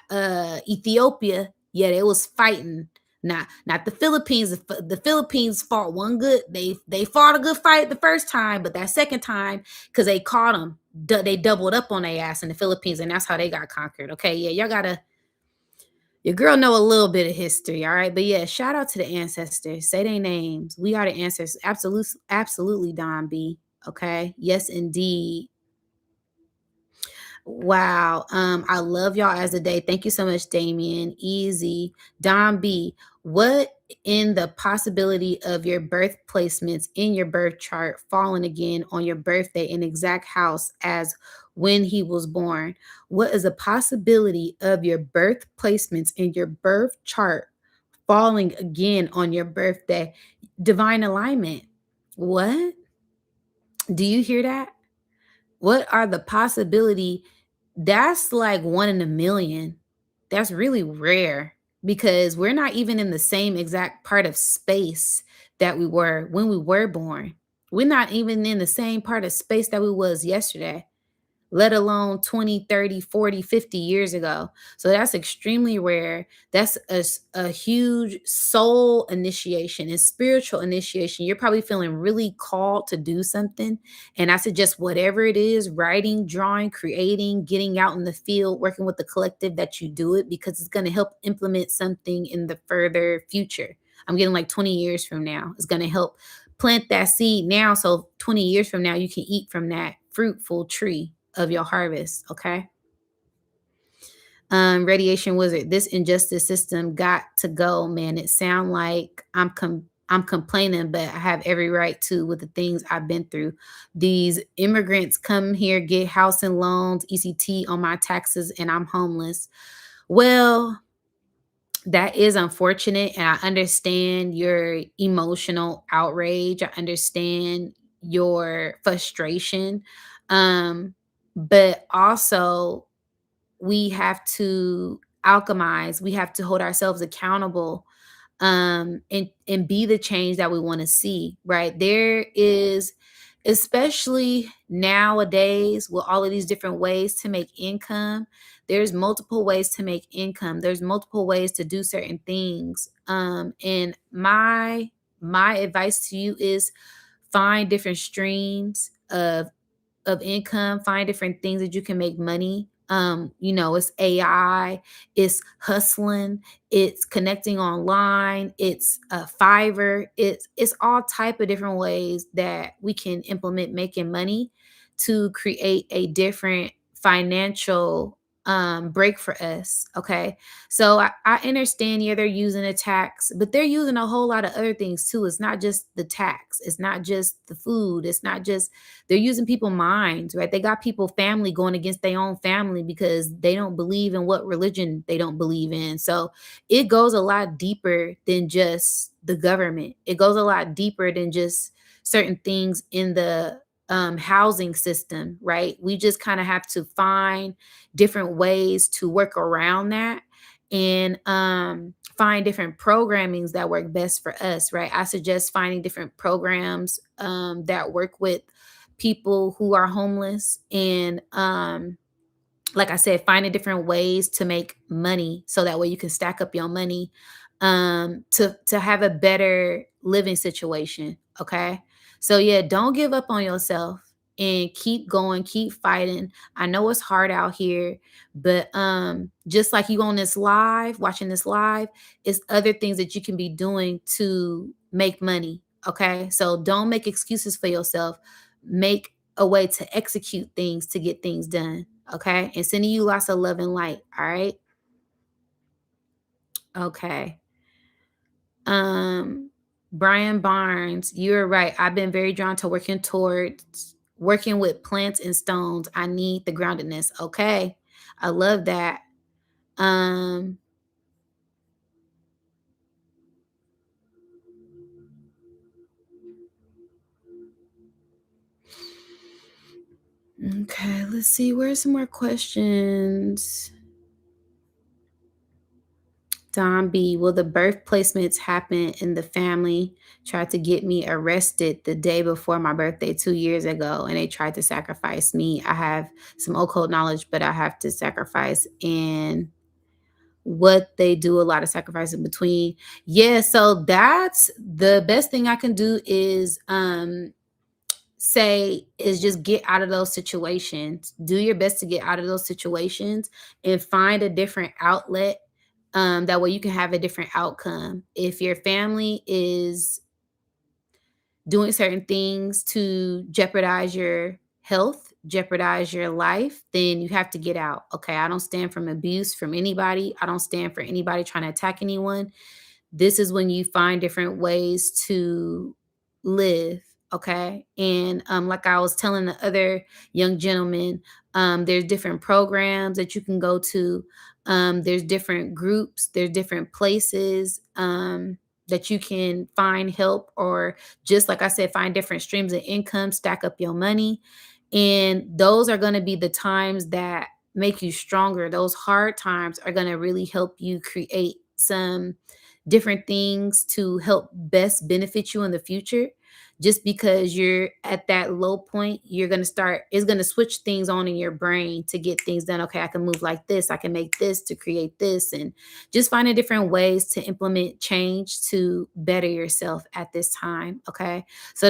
Ethiopia. Yeah, they was fighting. Not the Philippines. The Philippines fought one good. They fought a good fight the first time, but that second time, because they caught them, they doubled up on their ass in the Philippines, and that's how they got conquered. Okay, yeah, y'all gotta your girl know a little bit of history, all right? But yeah, shout out to the ancestors. Say their names. We are the ancestors. Absolutely, Don B. Okay. Yes, indeed. Wow. I love y'all as a day. Thank you so much, Damien. Easy. Don B. What in the possibility of your birth placements in your birth chart falling again on your birthday in exact house as when he was born? What is a possibility of your birth placements in your birth chart falling again on your birthday? Divine alignment. What? Do you hear that? What are the possibility? That's like one in a million. That's really rare because we're not even in the same exact part of space that we were when we were born. We're not even in the same part of space that we was yesterday, let alone 20, 30, 40, 50 years ago. So that's extremely rare. That's a huge soul initiation and spiritual initiation. You're probably feeling really called to do something. And I suggest whatever it is, writing, drawing, creating, getting out in the field, working with the collective, that you do it because it's going to help implement something in the further future. I'm getting like 20 years from now. It's going to help plant that seed now. So 20 years from now, you can eat from that fruitful tree of your harvest. Okay. Radiation wizard, this injustice system got to go, man. It sound like I'm complaining, but I have every right to with the things I've been through. These immigrants come here, get housing loans, ECT on my taxes, and I'm homeless. Well, that is unfortunate, and I understand your emotional outrage. I understand your frustration. Um, but also we have to alchemize, we have to hold ourselves accountable, and be the change that we want to see, right? There is, especially nowadays with all of these different ways to make income, there's multiple ways to make income, there's multiple ways to do certain things. And my advice to you is find different streams of income, find different things that you can make money. It's AI, it's hustling, it's connecting online, it's Fiverr, it's all type of different ways that we can implement making money to create a different financial break for us. Okay. So I understand, yeah, they're using a tax, but they're using a whole lot of other things too. It's not just the tax, it's not just the food, it's not just, they're using people minds, right? They got people family going against their own family because they don't believe in what religion they don't believe in. So it goes a lot deeper than just the government. It goes a lot deeper than just certain things in the housing system, right? We just kind of have to find different ways to work around that, and find different programmings that work best for us, right? I suggest finding different programs that work with people who are homeless, and like I said, finding different ways to make money so that way you can stack up your money to have a better living situation. Okay. So yeah, don't give up on yourself and keep going, keep fighting. I know it's hard out here, but just like you on this live, watching this live, is other things that you can be doing to make money. Okay. So don't make excuses for yourself. Make a way to execute things to get things done. Okay. And sending you lots of love and light. All right. Okay. Um, Brian Barnes, you're right. I've been very drawn to working towards working with plants and stones. I need the groundedness. Okay. I love that. Um, okay, let's see. Where's some more questions? Don B, will the birth placements happen in the family? Tried to get me arrested the day before my birthday 2 years ago, and they tried to sacrifice me. I have some occult knowledge, but I have to sacrifice. And what they do, a lot of sacrificing between. Yeah, so that's the best thing I can do is say is just get out of those situations. Do your best to get out of those situations and find a different outlet. That way you can have a different outcome. If your family is doing certain things to jeopardize your health, jeopardize your life, then you have to get out. Okay. I don't stand from abuse from anybody. I don't stand for anybody trying to attack anyone. This is when you find different ways to live. Okay. And like I was telling the other young gentleman, there's different programs that you can go to. There's different groups, there's different places that you can find help, or just like I said, find different streams of income, stack up your money. And those are going to be the times that make you stronger. Those hard times are going to really help you create some different things to help best benefit you in the future. Just because you're at that low point, you're going to start, it's going to switch things on in your brain to get things done. Okay, I can move like this, I can make this to create this, and just finding different ways to implement change to better yourself at this time. Okay, so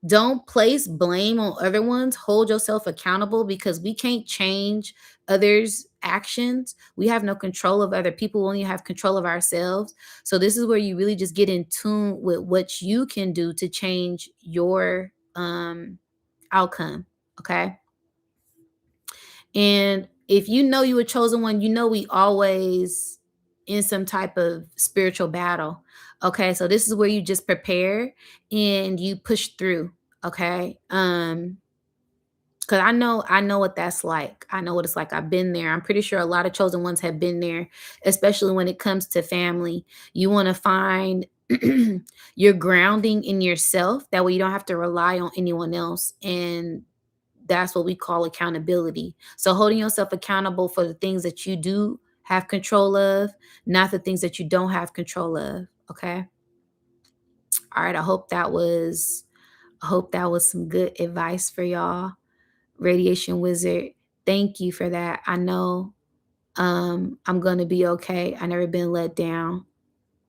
don't place blame on other ones. Hold yourself accountable, because we can't change others' actions. We have no control of other people. We only have control of ourselves. So this is where you really just get in tune with what you can do to change your outcome. Okay. And if you know you were chosen one, you know we always in some type of spiritual battle. Okay. So this is where you just prepare and you push through. Okay. Because I know what that's like. I know what it's like. I've been there. I'm pretty sure a lot of chosen ones have been there, especially when it comes to family. You want to find your grounding in yourself. That way you don't have to rely on anyone else. And that's what we call accountability. So holding yourself accountable for the things that you do have control of, not the things that you don't have control of. Okay. All right. I hope that was some good advice for y'all. Radiation Wizard, thank you for that. I know I'm going to be okay. I never been let down.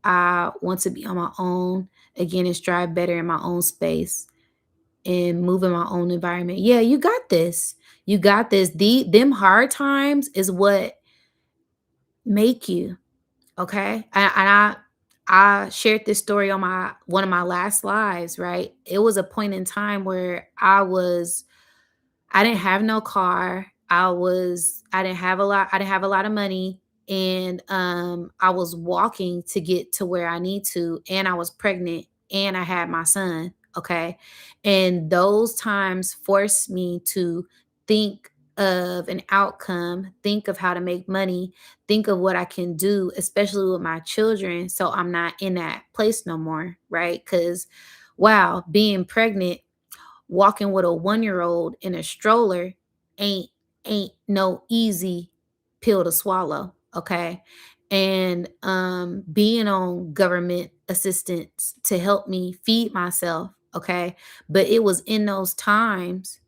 I want to be on my own again and strive better in my own space and move in my own environment. Yeah, you got this. You got this. Them hard times is what make you, okay? And I shared this story on my one of my last lives, right? It was a point in time where I didn't have no car. I didn't have a lot of money, and I was walking to get to where I need to, and I was pregnant, and I had my son, okay? And those times forced me to think of an outcome, think of how to make money, think of what I can do, especially with my children, so I'm not in that place no more, right? Cuz wow, being pregnant, walking with a 1-year old in a stroller ain't ain't no easy pill to swallow. Okay. And being on government assistance to help me feed myself. Okay. But it was in those times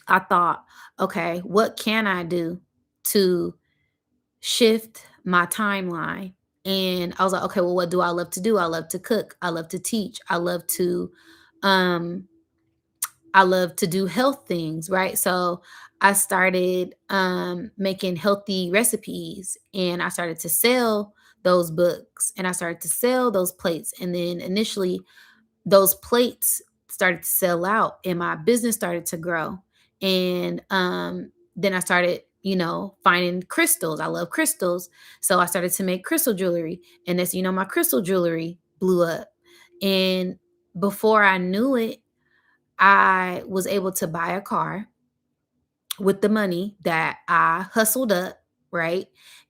I thought, okay, what can I do to shift my timeline? And I was like, okay, well, what do I love to do? I love to cook, I love to teach, um I love to do health things, right? So I started making healthy recipes, and I started to sell those books, and I started to sell those plates. And then initially, those plates started to sell out, and my business started to grow. And then I started, finding crystals. I love crystals. So I started to make crystal jewelry. And as you know, my crystal jewelry blew up. And before I knew it, I was able to buy a car with the money that I hustled up, right?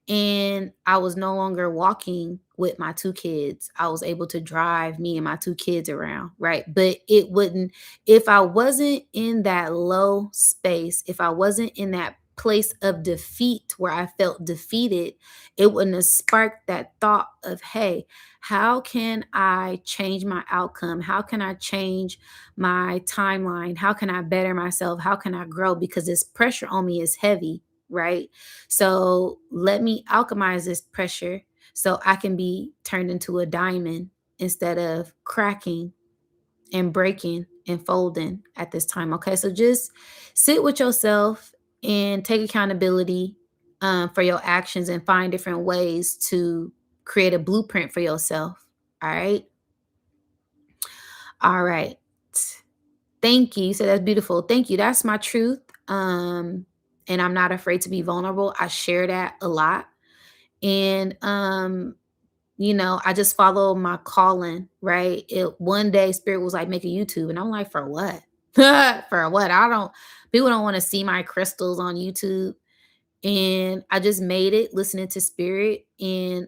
And I was no longer walking with my two kids. I was able to drive me and my two kids around, right? But it wouldn't, if I wasn't in that low space, if I wasn't in that place of defeat where I felt defeated, it wouldn't have sparked that thought of, hey, how can I change my outcome? How can I change my timeline? How can I better myself? How can I grow? Because this pressure on me is heavy, right? So let me alchemize this pressure so I can be turned into a diamond instead of cracking and breaking and folding at this time. Okay. So just sit with yourself and take accountability for your actions and find different ways to create a blueprint for yourself. All right. All right. Thank you. So that's beautiful. Thank you. That's my truth. And I'm not afraid to be vulnerable. I share that a lot. And I just follow my calling, right? One day Spirit was like, make a YouTube. And I'm like, for what? For what? People don't want to see my crystals on YouTube. And I just made it listening to Spirit. And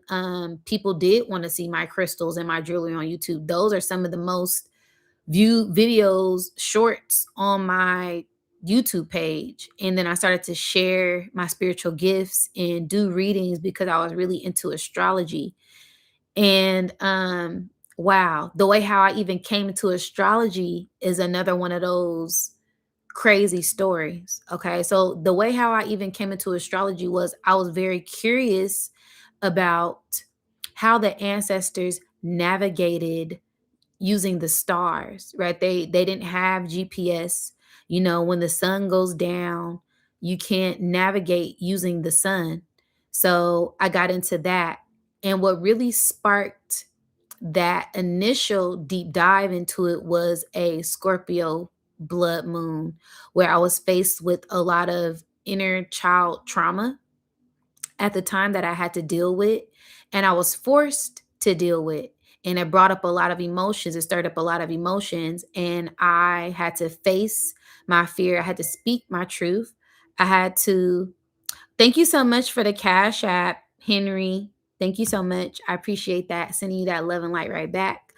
people did want to see my crystals and my jewelry on YouTube. Those are some of the most viewed videos, shorts on my YouTube page. And then I started to share my spiritual gifts and do readings because I was really into astrology. And wow, the way how I even came into astrology is another one of those crazy stories. Okay. So the way how I even came into astrology was I was very curious about how the ancestors navigated using the stars, right? They didn't have GPS. When the sun goes down, you can't navigate using the sun. So I got into that. And what really sparked that initial deep dive into it was a Scorpio blood moon, where I was faced with a lot of inner child trauma at the time that I had to deal with, and I was forced to deal with. And it brought up a lot of emotions. It stirred up a lot of emotions. And I had to face my fear. I had to speak my truth. I had to. Thank you so much for the Cash App, Henry. Thank you so much. I appreciate that. Sending you that love and light right back.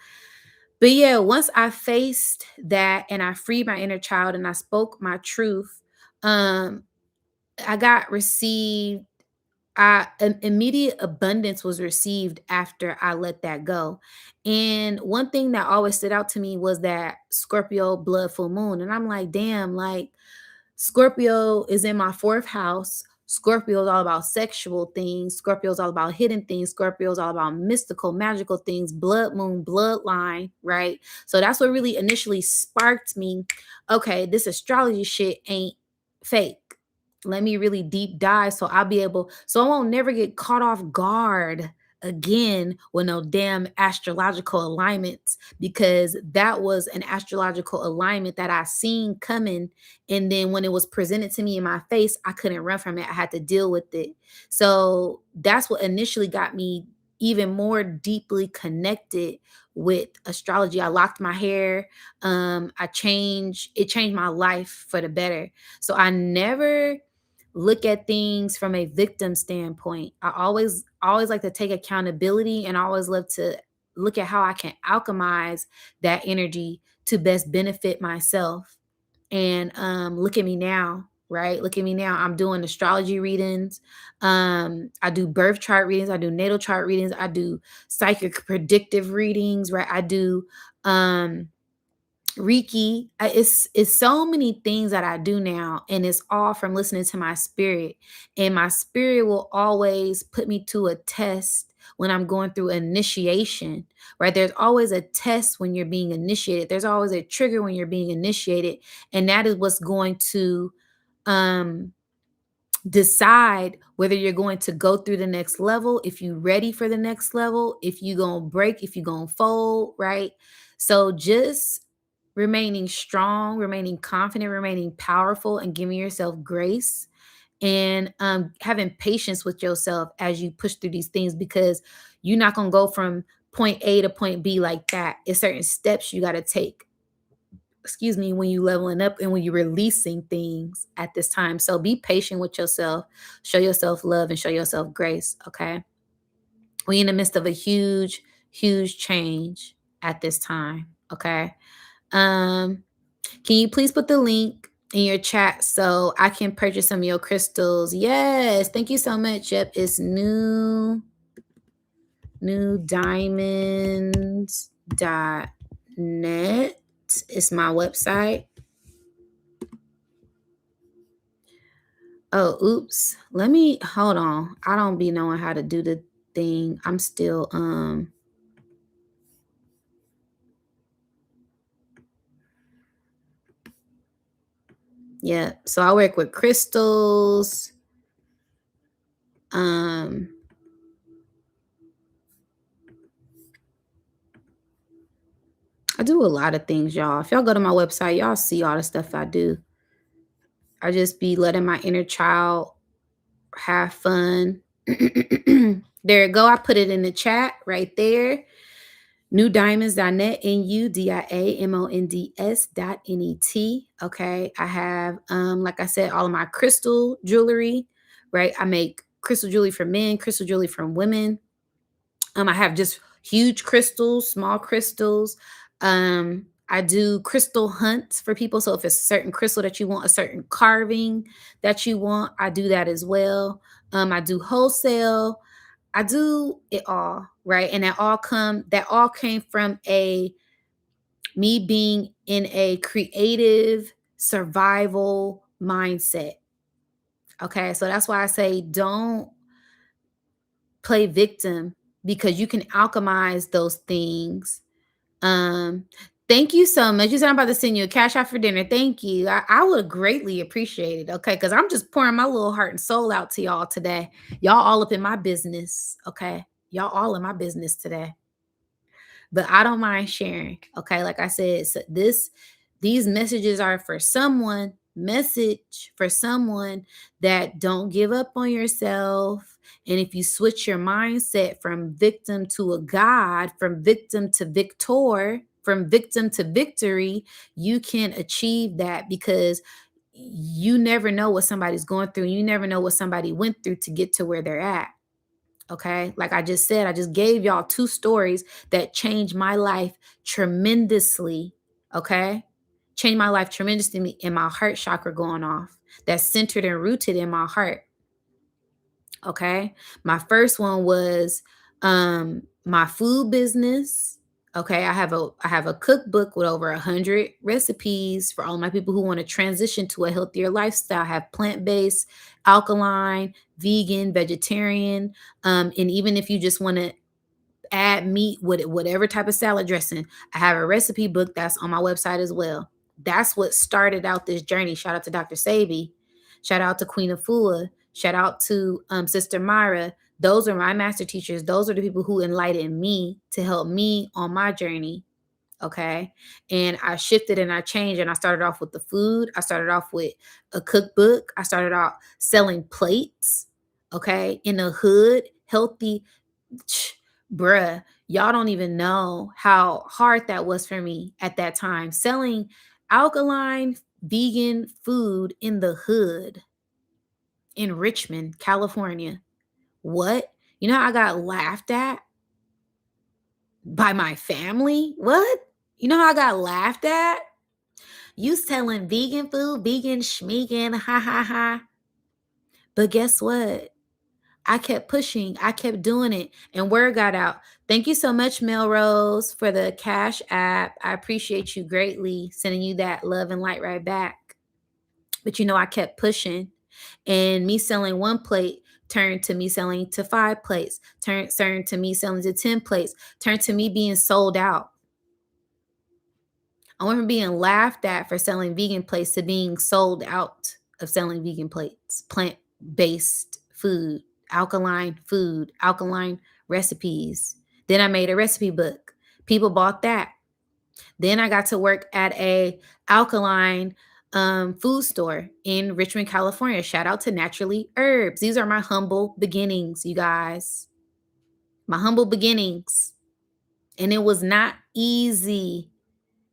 But yeah, once I faced that and I freed my inner child and I spoke my truth, um, I got received an immediate abundance was received after I let that go. And one thing that always stood out to me was that Scorpio blood full moon. And I'm like, damn, like Scorpio is in my fourth house. Scorpio is all about sexual things. Scorpio is all about hidden things. Scorpio is all about mystical, magical things, blood moon, bloodline, right? So that's what really initially sparked me. Okay, this astrology shit ain't fake. Let me really deep dive so I won't never get caught off guard again with no damn astrological alignments, because that was an astrological alignment that I seen coming, and then when it was presented to me in my face, I couldn't run from it. I had to deal with it. So that's what initially got me even more deeply connected with astrology. I locked my hair. It changed my life for the better. So I never look at things from a victim standpoint. I always like to take accountability, and I always love to look at how I can alchemize that energy to best benefit myself. And look at me now, right? Look at me now. I'm doing astrology readings. I do birth chart readings. I do natal chart readings. I do psychic predictive readings, right? I do Reiki. It's so many things that I do now, and it's all from listening to my spirit. And my spirit will always put me to a test when I'm going through initiation, right? There's always a test when you're being initiated. There's always a trigger when you're being initiated, and that is what's going to um decide whether you're going to go through the next level, if you're ready for the next level, if you're going to break, if you're going to fold, right? So just remaining strong, remaining confident, remaining powerful, and giving yourself grace, and having patience with yourself as you push through these things, because you're not going to go from point A to point B like that. It's certain steps you got to take, excuse me, when you leveling up and when you're releasing things at this time. So be patient with yourself, show yourself love, and show yourself grace. Okay. We in the midst of a huge, huge change at this time. Okay. Um, can you please put the link in your chat so I can purchase some of your crystals. Yes, thank you so much. Yep, it's newdiamonds.net. It's my website. Oh, oops. Let me hold on. I don't be knowing how to do the thing. I'm still yeah. So I work with crystals. Um I do a lot of things, y'all. If y'all go to my website, y'all see all the stuff I do. I just be letting my inner child have fun. There you go. I put it in the chat right there. Nudiamonds.net, Nudiamonds.net. Okay. I have, like I said, all of my crystal jewelry, right? I make crystal jewelry for men, crystal jewelry for women. I have just huge crystals, small crystals. I do crystal hunts for people. So if it's a certain crystal that you want, a certain carving that you want, I do that as well. I do wholesale. I do it all, right? And that all came from a me being in a creative survival mindset. Okay. So that's why I say don't play victim because you can alchemize those things. Um, Thank you so much. You said I'm about to send you a cash out for dinner. Thank you. I would greatly appreciate it. Okay. Cause I'm just pouring my little heart and soul out to y'all today. Y'all all up in my business. Okay. Y'all all in my business today, but I don't mind sharing. Okay. Like I said, so these messages are for someone, message for someone that don't give up on yourself. And if you switch your mindset from victim to a God, from victim to victor, from victim to victory, you can achieve that because you never know what somebody's going through. You never know what somebody went through to get to where they're at. Okay. Like I just said, I just gave y'all two stories that changed my life tremendously. Okay. Changed my life tremendously and my heart chakra going off. That's centered and rooted in my heart. Okay. My first one was my food business. Okay. I have a cookbook with over 100 recipes for all my people who want to transition to a healthier lifestyle. I have plant-based, alkaline, vegan, vegetarian. And even if you just want to add meat with it, whatever type of salad dressing, I have a recipe book that's on my website as well. That's what started out this journey. Shout out to Dr. Sabi. Shout out to Queen Afua. Shout out to Sister Myra. Those are my master teachers. Those are the people who enlightened me to help me on my journey. Okay. And I shifted and I changed and I started off with the food. I started off with a cookbook. I started out selling plates. Okay. In the hood, healthy. Bruh, y'all don't even know how hard that was for me at that time. Selling alkaline vegan food in the hood in Richmond, California. What? You know, I got laughed at by my family. What? You know how I got laughed at? You selling vegan food, vegan schmegan, ha ha ha. But guess what? I kept pushing. I kept doing it, and word got out. Thank you so much, Melrose, for the Cash App. I appreciate you greatly, sending you that love and light right back. But you know, I kept pushing, and me selling one plate turned to me selling to 5 plates, turned to me selling to 10 plates, turned to me being sold out. I went from being laughed at for selling vegan plates to being sold out of selling vegan plates, plant-based food, alkaline recipes. Then I made a recipe book. People bought that. Then I got to work at a alkaline food store in Richmond, California. Shout out to Naturally Herbs. These are my humble beginnings, you guys. My humble beginnings. And it was not easy.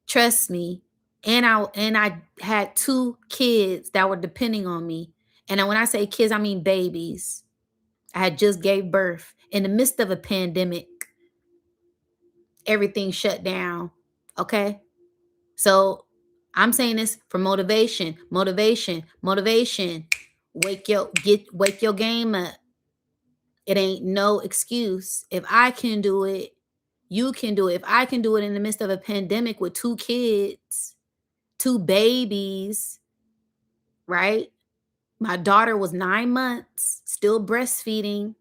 Trust me. And I had 2 kids that were depending on me. And when I say kids, I mean babies. I had just gave birth in the midst of a pandemic. Everything shut down. Okay? So I'm saying this for motivation, motivation, motivation. Wake your game up. It ain't no excuse. If I can do it, you can do it. If I can do it in the midst of a pandemic with two kids, two babies, right? My daughter was 9 months, still breastfeeding.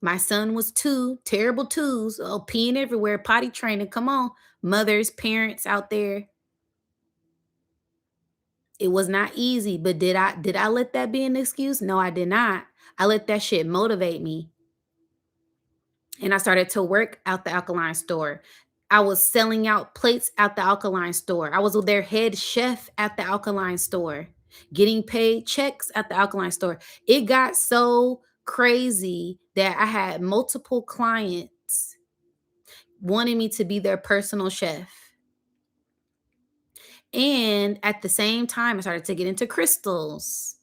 My son was two, terrible twos, oh, peeing everywhere, potty training. Come on, mothers, parents out there. It was not easy, but did I let that be an excuse? No, I did not. I let that shit motivate me. And I started to work out the alkaline store. I was selling out plates at the alkaline store. I was their head chef at the alkaline store, getting paid checks at the alkaline store. It got so crazy that I had multiple clients wanting me to be their personal chef. And at the same time, I started to get into crystals.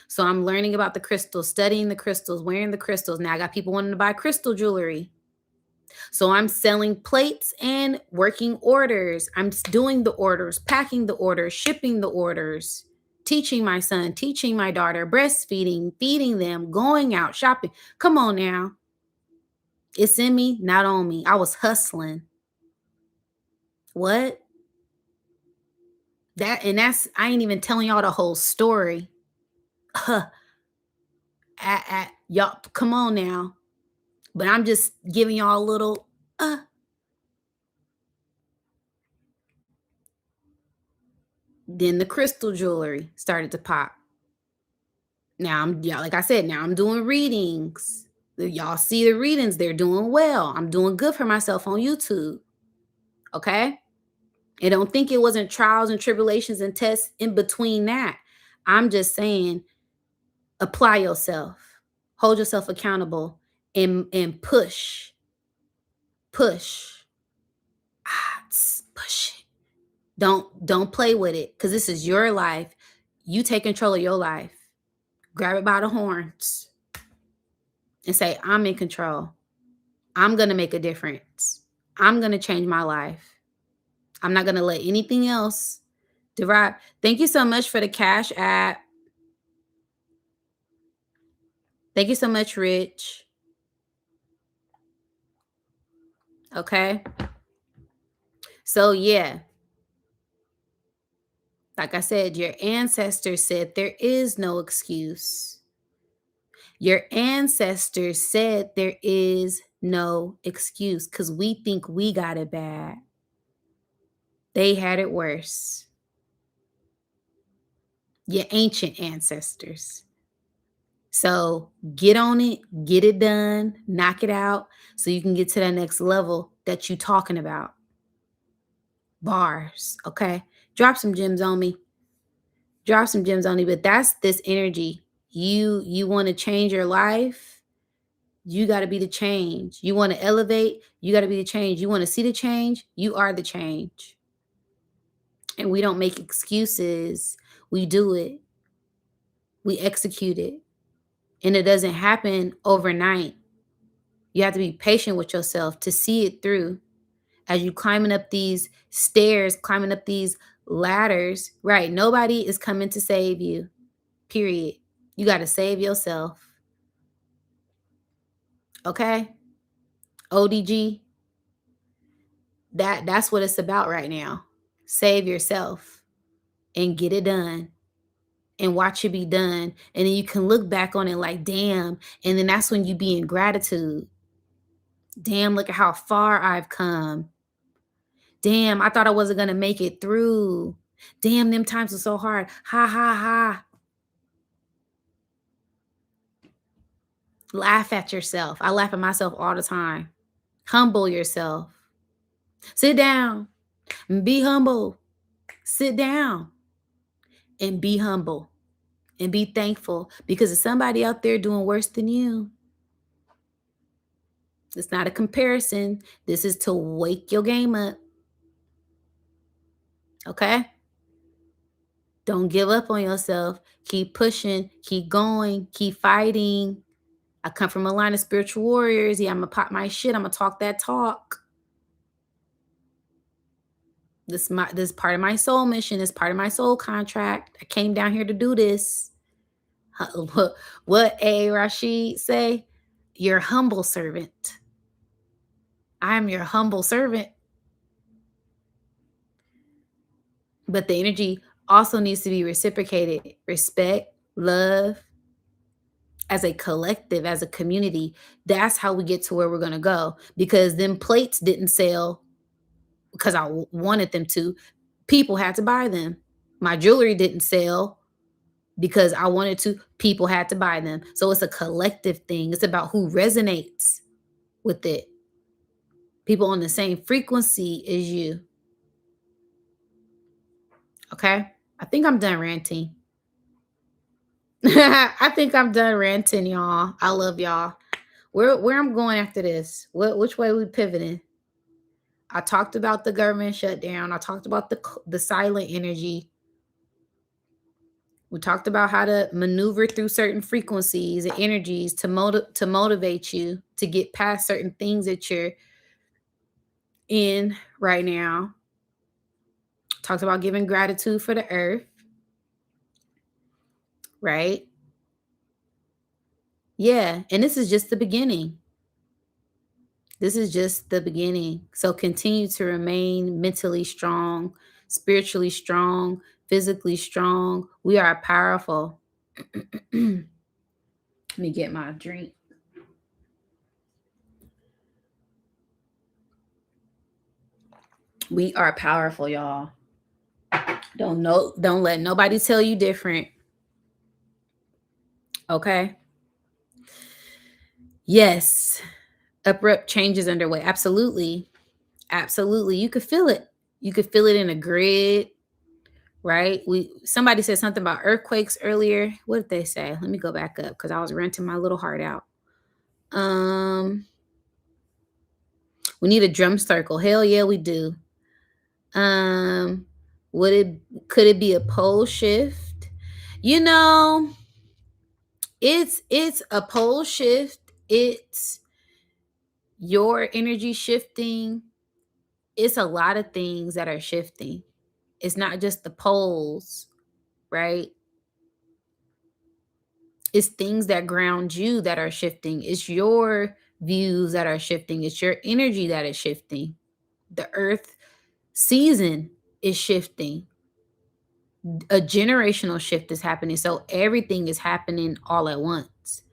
So I'm learning about the crystals, studying the crystals, wearing the crystals. Now I got people wanting to buy crystal jewelry. So I'm selling plates and working orders. I'm doing the orders, packing the orders, shipping the orders, teaching my son, teaching my daughter, breastfeeding, feeding them, going out shopping. Come on now. It's in me, not on me. I was hustling. What? I ain't even telling y'all the whole story. Y'all, come on now. But I'm just giving y'all a little then the crystal jewelry started to pop. Now yeah, like I said, now I'm doing readings. Y'all see the readings, they're doing well. I'm doing good for myself on YouTube. Okay? And don't think it wasn't trials and tribulations and tests in between that. I'm just saying, apply yourself, hold yourself accountable, and push, push, push it. Don't play with it because this is your life. You take control of your life. Grab it by the horns and say, I'm in control. I'm going to make a difference. I'm going to change my life. I'm not going to let anything else derive. Thank you so much for the Cash App. Thank you so much, Rich. Okay. So, yeah. Like I said, your ancestors said there is no excuse. Your ancestors said there is no excuse because we think we got it bad. They had it worse. Your ancient ancestors. So get on it, get it done, knock it out so you can get to that next level that you talking about. Bars, okay? Drop some gems on me. Drop some gems on me, but that's this energy. You want to change your life, you got to be the change. You want to elevate, you got to be the change. You want to see the change, you are the change. And we don't make excuses. We do it. We execute it. And it doesn't happen overnight. You have to be patient with yourself to see it through. As you climbing up these stairs, climbing up these ladders, right? Nobody is coming to save you. Period. You got to save yourself. Okay? ODG. That's what it's about right now. Save yourself and get it done and watch it be done. And then you can look back on it like, damn. And then that's when you be in gratitude. Damn, look at how far I've come. Damn, I thought I wasn't going to make it through. Damn, them times were so hard. Ha, ha, ha. Laugh at yourself. I laugh at myself all the time. Humble yourself. Sit down and be humble. Sit down and be humble and be thankful because there's somebody out there doing worse than you. It's not a comparison. This is to wake your game up. Okay? Don't give up on yourself. Keep pushing, keep going, keep fighting. I come from a line of spiritual warriors. Yeah, I'm going to pop my shit. I'm going to talk that talk. This part of my soul mission, this part of my soul contract. I came down here to do this. What A. Rashid say? Your humble servant. I am your humble servant. But the energy also needs to be reciprocated. Respect, love, as a collective, as a community. That's how we get to where we're going to go. Because them plates didn't sell because I wanted them to. People had to buy them. My jewelry didn't sell because I wanted to. People had to buy them. So it's a collective thing. It's about who resonates with it. People on the same frequency as you. Okay? I think I'm done ranting. I think I'm done ranting, y'all. I love y'all. Where I'm going after this? Which way we pivoting? I talked about the government shutdown. I talked about the silent energy. We talked about how to maneuver through certain frequencies and energies to motivate you to get past certain things that you're in right now. Talked about giving gratitude for the earth, right? Yeah, and this is just the beginning. This is just the beginning. So continue to remain mentally strong, spiritually strong, physically strong. We are powerful. Let me get my drink. We are powerful, y'all. Don't let nobody tell you different. Okay? Yes. Abrupt changes underway. Absolutely. Absolutely. You could feel it. You could feel it in a grid, right? Somebody said something about earthquakes earlier. What did they say? Let me go back up because I was renting my little heart out. We need a drum circle. Hell yeah, we do. Um, could it be a pole shift? You know, it's a pole shift. It's your energy shifting. It's a lot of things that are shifting. It's not just the poles, right? It's things that ground you that are shifting. It's your views that are shifting. It's your energy that is shifting. The earth season is shifting. A generational shift is happening. So everything is happening all at once.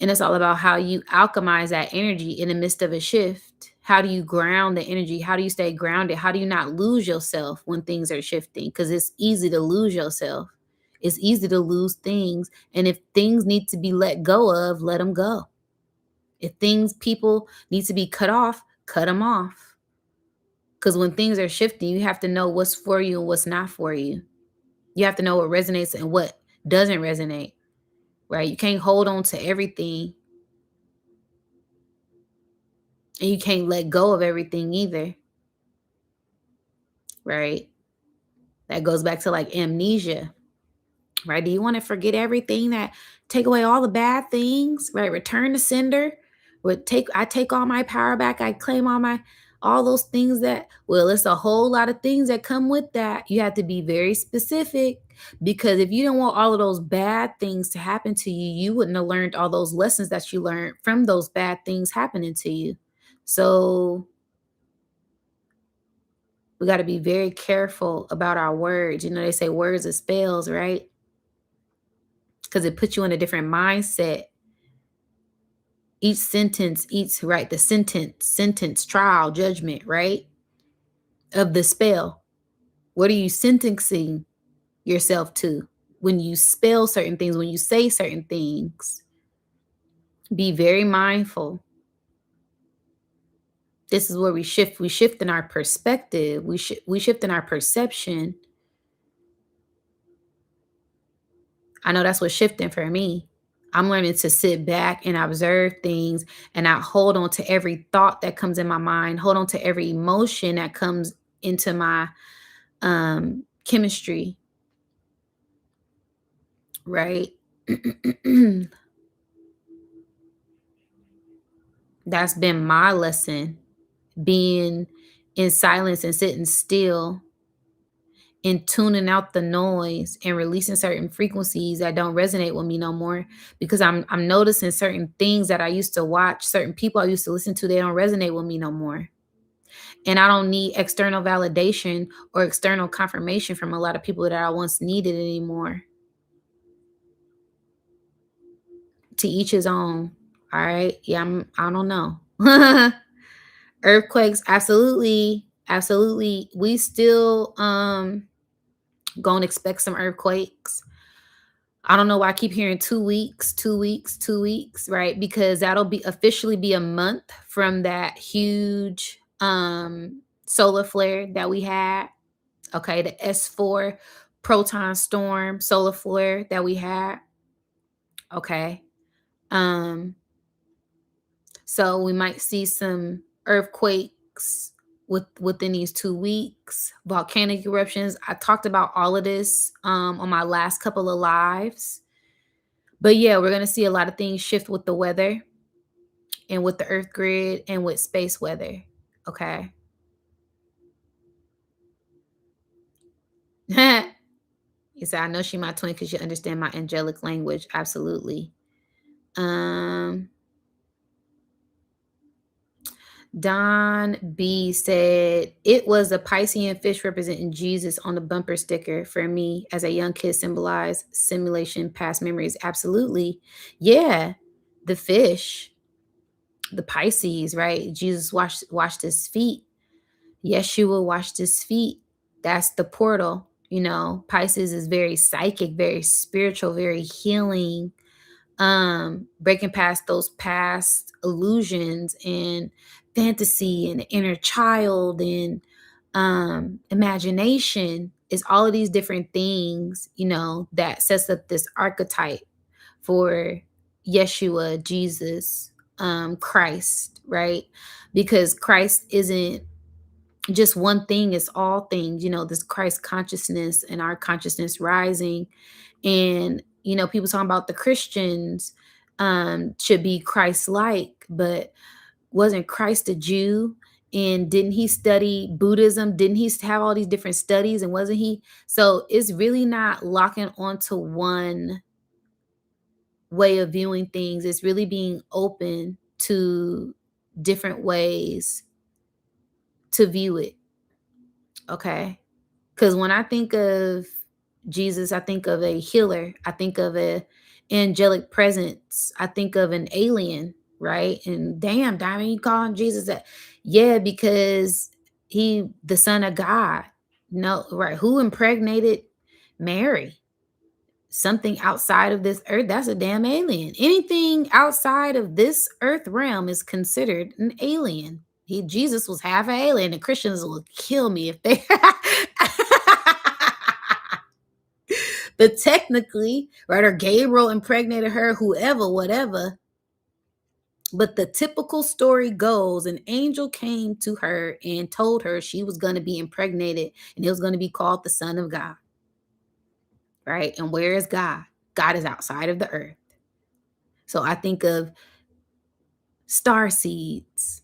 And it's all about how you alchemize that energy in the midst of a shift. How do you ground the energy? How do you stay grounded? How do you not lose yourself when things are shifting? Because it's easy to lose yourself. It's easy to lose things. And if things need to be let go of, let them go. If people need to be cut them off. Because when things are shifting, you have to know what's for you and what's not for you. You have to know what resonates and what doesn't resonate, right? You can't hold on to everything. And you can't let go of everything either, right? That goes back to like amnesia, right? Do you want to forget everything take away all the bad things, right? Return to sender. I take all my power back. I claim all those things it's a whole lot of things that come with that. You have to be very specific because if you don't want all of those bad things to happen to you, you wouldn't have learned all those lessons that you learned from those bad things happening to you. So we got to be very careful about our words. You know, they say words are spells, right? Because it puts you in a different mindset. Each sentence, the sentence, trial, judgment, right? Of the spell. What are you sentencing yourself to when you spell certain things, when you say certain things? Be very mindful. This is where we shift. We shift in our perspective. We shift in our perception. I know that's what's shifting for me. I'm learning to sit back and observe things and not hold on to every thought that comes in my mind, hold on to every emotion that comes into my chemistry, right? That's been my lesson, being in silence and sitting still and tuning out the noise and releasing certain frequencies that don't resonate with me no more, because I'm noticing certain things that I used to watch, certain people I used to listen to, they don't resonate with me no more. And I don't need external validation or external confirmation from a lot of people that I once needed anymore. To each his own. All right. Yeah, I don't know. Earthquakes, absolutely. Absolutely. We still gonna expect some earthquakes. I don't know why I keep hearing 2 weeks, 2 weeks, 2 weeks, right? Because that'll be officially be a month from that huge solar flare that we had. Okay, the S4 proton storm solar flare that we had. Okay. Um, so we might see some earthquakes within these 2 weeks, volcanic eruptions. I talked about all of this on my last couple of lives. But yeah, we're gonna see a lot of things shift with the weather and with the earth grid and with space weather. Okay. You said I know she my twin because you understand my angelic language. Absolutely. Um Don B said it was a Piscean fish representing Jesus on the bumper sticker for me as a young kid symbolized simulation past memories. Absolutely. Yeah. The fish, the Pisces, right? Jesus washed his feet. Yeshua washed his feet. That's the portal. Pisces is very psychic, very spiritual, very healing, breaking past those past illusions and fantasy and inner child and imagination is all of these different things, that sets up this archetype for Yeshua, Jesus, Christ, right? Because Christ isn't just one thing, it's all things, this Christ consciousness and our consciousness rising. And people talking about the Christians should be Christ-like, but wasn't Christ a Jew? And didn't he study Buddhism? Didn't he have all these different studies? And wasn't he? So it's really not locking onto one way of viewing things. It's really being open to different ways to view it. Okay. Because when I think of Jesus, I think of a healer. I think of a angelic presence. I think of an alien, right? And damn, Diamond, you calling Jesus that? Yeah, because he, the son of God. No, right? Who impregnated Mary? Something outside of this earth. That's a damn alien. Anything outside of this earth realm is considered an alien. Jesus was half an alien, and Christians will kill me if they. But technically, right, or Gabriel impregnated her, whoever, whatever. But the typical story goes an angel came to her and told her she was going to be impregnated and it was going to be called the Son of God. Right? And where is God? God is outside of the earth. So I think of star seeds.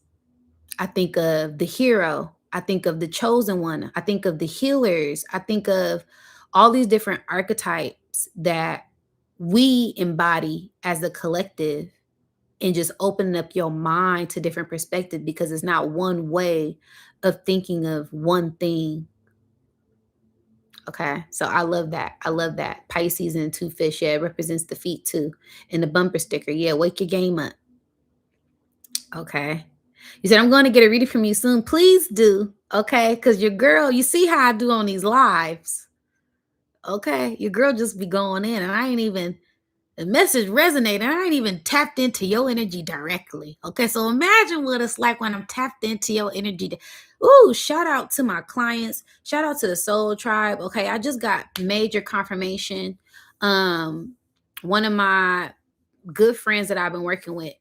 I think of the hero. I think of the chosen one. I think of the healers. I think of all these different archetypes that we embody as a collective, and just opening up your mind to different perspectives because it's not one way of thinking of one thing. Okay. So I love that. I love that. Pisces and two fish. Yeah, it represents the feet too. And the bumper sticker. Yeah, wake your game up. Okay. You said, I'm going to get a reading from you soon. Please do. Okay. Because your girl, you see how I do on these lives. Okay. Your girl just be going in and I ain't even, the message resonated. I ain't even tapped into your energy directly. Okay. So imagine what it's like when I'm tapped into your energy. Ooh, shout out to my clients. Shout out to the Soul Tribe. Okay. I just got major confirmation. One of my good friends that I've been working with,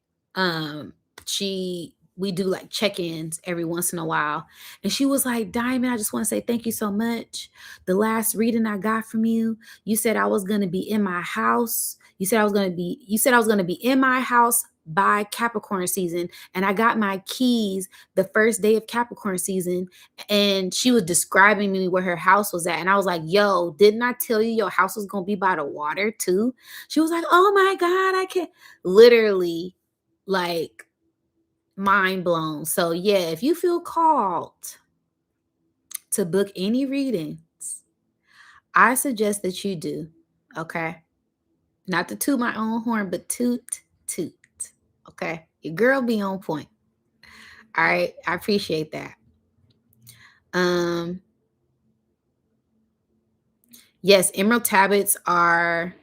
we do like check-ins every once in a while. And she was like, Diamond, I just want to say thank you so much. The last reading I got from you, you said I was gonna be in my house. You said I was gonna be in my house by Capricorn season. And I got my keys the first day of Capricorn season. And she was describing me where her house was at. And I was like, yo, didn't I tell you your house was going to be by the water too? She was like, oh my God, I can't. Literally, like, mind blown. So, yeah, if you feel called to book any readings, I suggest that you do. Okay. Not to toot my own horn, but toot, toot. Okay. Your girl be on point. All right. I appreciate that. Um, yes, emerald tablets are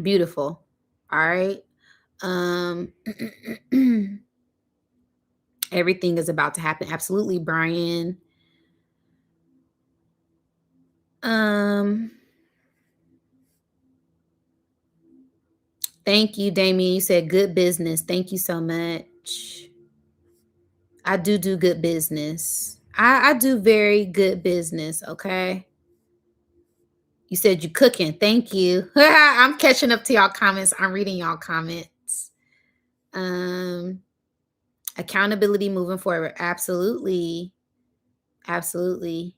beautiful. All right. Um, everything is about to happen. Absolutely, Brian. Um, thank you, Damien. You said good business. Thank you so much. I do good business. I do very good business. Okay. You said you cooking. Thank you. I'm catching up to y'all comments. I'm reading y'all comments. Um, accountability moving forward. Absolutely. Absolutely.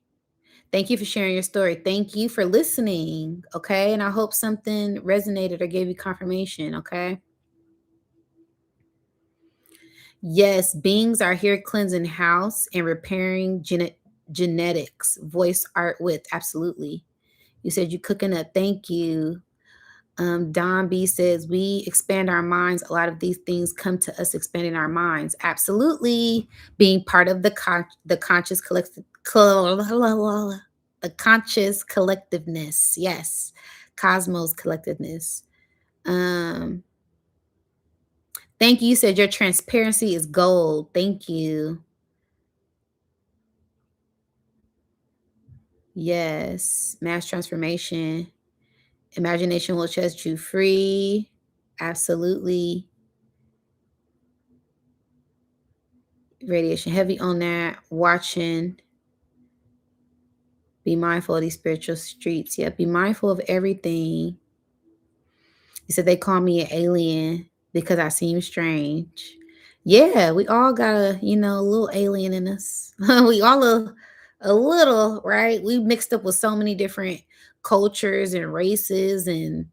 Thank you for sharing your story. Thank you for listening. Okay. And I hope something resonated or gave you confirmation. Okay. Yes, beings are here cleansing house and repairing genetics, voice art with. Absolutely. You said you cooking up. Thank you. Don B says, we expand our minds. A lot of these things come to us expanding our minds. Absolutely. Being part of the conscious collective, the conscious collectiveness. Yes. Cosmos collectiveness. Um, thank you. You said your transparency is gold. Thank you. Yes. Mass transformation. Imagination will set you free. Absolutely. Radiation heavy on that. Watching. Be mindful of these spiritual streets. Yeah, be mindful of everything. He said they call me an alien because I seem strange. Yeah, we all got a little alien in us. We all a little, right? We mixed up with so many different cultures and races and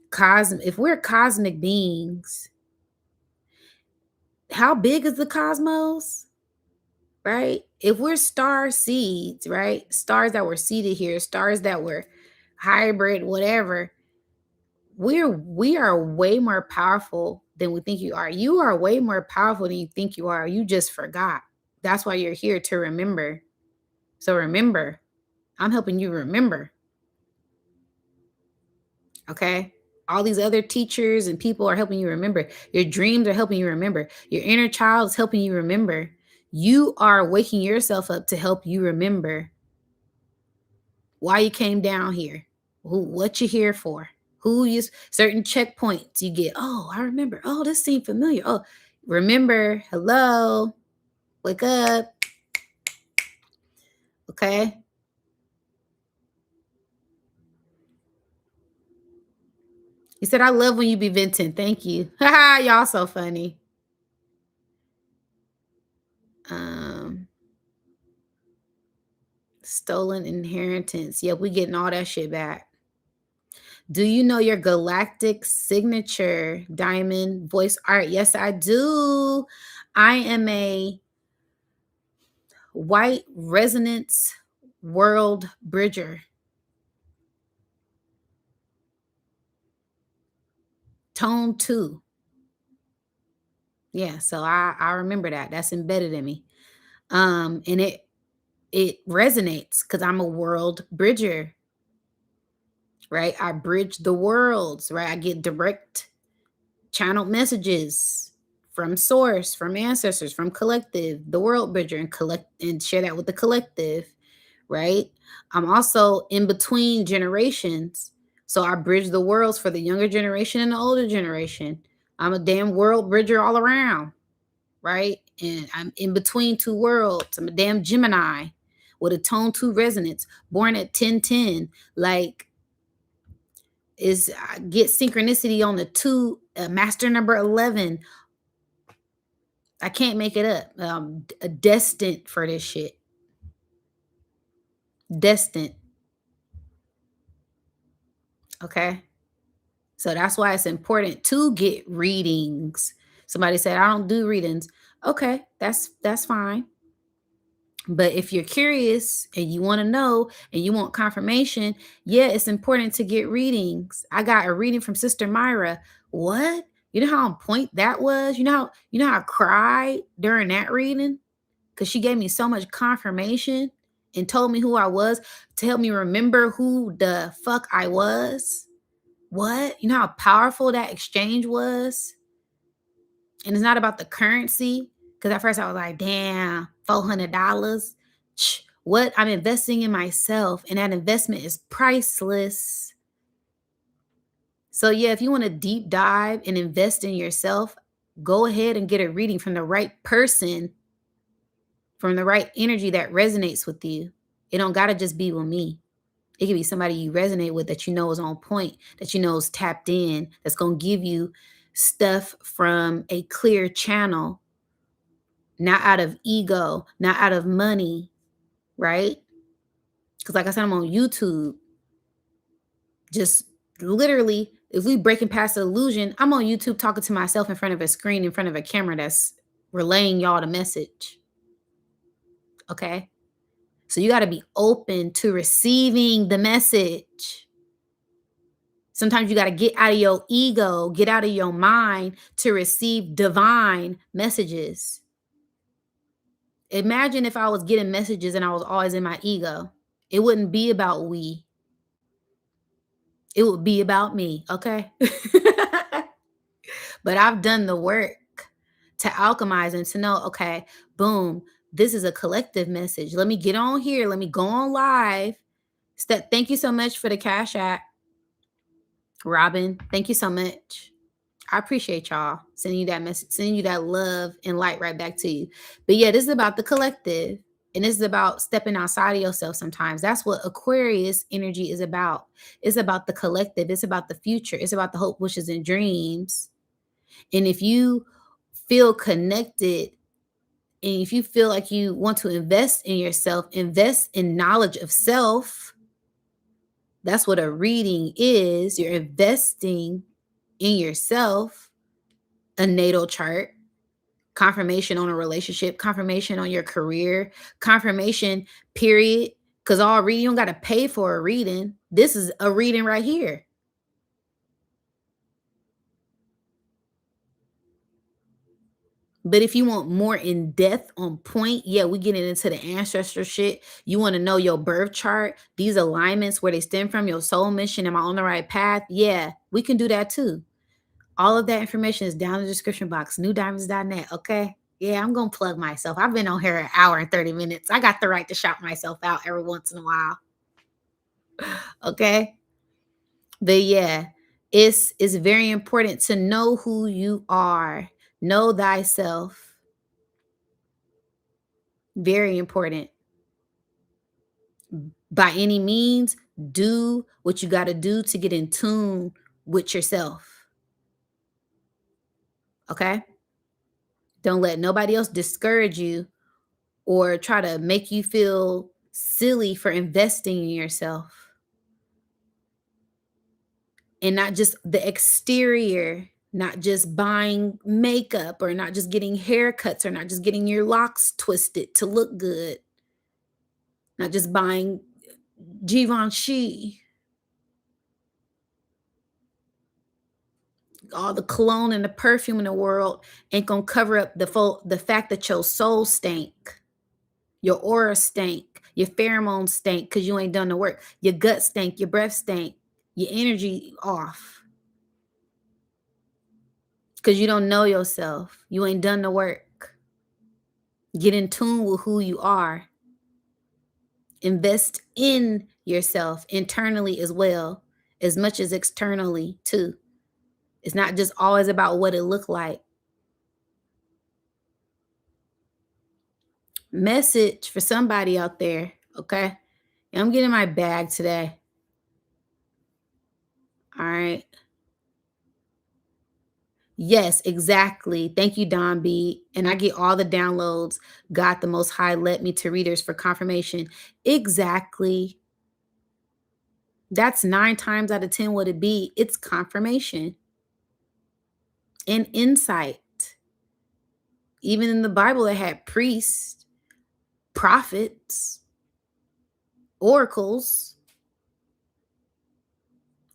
cosmic. If we're cosmic beings, how big is the cosmos? Right? If we're star seeds, right? Stars that were seeded here, stars that were hybrid, whatever, we are way more powerful than we think you are. You are way more powerful than you think you are. You just forgot. That's why you're here, to remember. So remember, I'm helping you remember. Okay? All these other teachers and people are helping you remember. Your dreams are helping you remember. Your inner child is helping you remember. You are waking yourself up to help you remember why you came down here, what you're here for, who you, certain checkpoints you get. Oh, I remember. Oh, this seemed familiar. Oh, remember. Hello, wake up. Okay. He said, I love when you be venting. Thank you. Haha, y'all so funny. Um, stolen inheritance. Yep, we getting all that shit back. Do you know your galactic signature diamond voice art? Yes, I do. I am a white resonance world bridger. Tone 2. Yeah, so I remember that. That's embedded in me. And it resonates because I'm a world bridger, right? I bridge the worlds, right? I get direct channeled messages from source, from ancestors, from collective, the world bridger, and collect and share that with the collective, right? I'm also in between generations. So I bridge the worlds for the younger generation and the older generation. I'm a damn world bridger all around, right? And I'm in between two worlds. I'm a damn Gemini with a tone 2 resonance, born at 1010. Like, is I get synchronicity on the Master number 11. I can't make it up. Destined for this shit. Destined. Okay. So that's why it's important to get readings. Somebody said, I don't do readings. Okay, that's fine. But if you're curious and you want to know and you want confirmation, yeah, it's important to get readings. I got a reading from Sister Myra. What? You know how on point that was? You know how I cried during that reading? Because she gave me so much confirmation and told me who I was to help me remember who the fuck I was. What? You know how powerful that exchange was? And it's not about the currency. Because at first I was like, damn, $400. What? I'm investing in myself, and that investment is priceless. So, yeah, if you want to deep dive and invest in yourself, go ahead and get a reading from the right person, from the right energy that resonates with you. It don't got to just be with me. It could be somebody you resonate with that you know is on point, that you know is tapped in, that's going to give you stuff from a clear channel, not out of ego, not out of money, right? Because, like I said, I'm on YouTube. Just literally, if we breaking past the illusion, I'm on YouTube talking to myself in front of a screen, in front of a camera that's relaying y'all the message. Okay. So you got to be open to receiving the message. Sometimes you got to get out of your ego, get out of your mind to receive divine messages. Imagine if I was getting messages and I was always in my ego. It wouldn't be about we. It would be about me, okay? But I've done the work to alchemize and to know, okay, boom, this is a collective message. Let me get on here. Let me go on live. Thank you so much for the Cash App, Robin. Thank you so much. I appreciate y'all sending you that message, sending you that love and light right back to you. But yeah, this is about the collective. And this is about stepping outside of yourself sometimes. That's what Aquarius energy is about. It's about the collective. It's about the future. It's about the hope, wishes, and dreams. And if you feel connected and if you feel like you want to invest in yourself, invest in knowledge of self. That's what a reading is. You're investing in yourself, a natal chart, confirmation on a relationship, confirmation on your career, confirmation, period. Because all reading, you don't got to pay for a reading. This is a reading right here. But if you want more in depth on point, yeah, we getting into the ancestor shit. You want to know your birth chart, these alignments, where they stem from, your soul mission, am I on the right path? Yeah, we can do that too. All of that information is down in the description box, nudiamonds.net. Okay. Yeah, I'm going to plug myself. I've been on here an hour and 30 minutes. I got the right to shout myself out every once in a while. Okay. But yeah, it's very important to know who you are. Know thyself. Very important. By any means, do what you got to do to get in tune with yourself. Okay. Don't let nobody else discourage you or try to make you feel silly for investing in yourself. And not just the exterior, not just buying makeup or not just getting haircuts or not just getting your locks twisted to look good, not just buying Givenchy, all the cologne and the perfume in the world ain't gonna cover up the fact that your soul stank, your aura stank, your pheromones stank because you ain't done the work, your gut stank, your breath stank, your energy off because you don't know yourself. You ain't done the work. Get in tune with who you are. Invest in yourself internally as well, as much as externally too. It's not just always about what it looked like. Message for somebody out there, okay? I'm getting my bag today. All right. Yes, exactly. Thank you, Don B. And I get all the downloads. God the Most High led me to readers for confirmation. Exactly. That's 9 times out of 10 what it be. It's confirmation and insight. Even in the Bible, it had priests, prophets, oracles,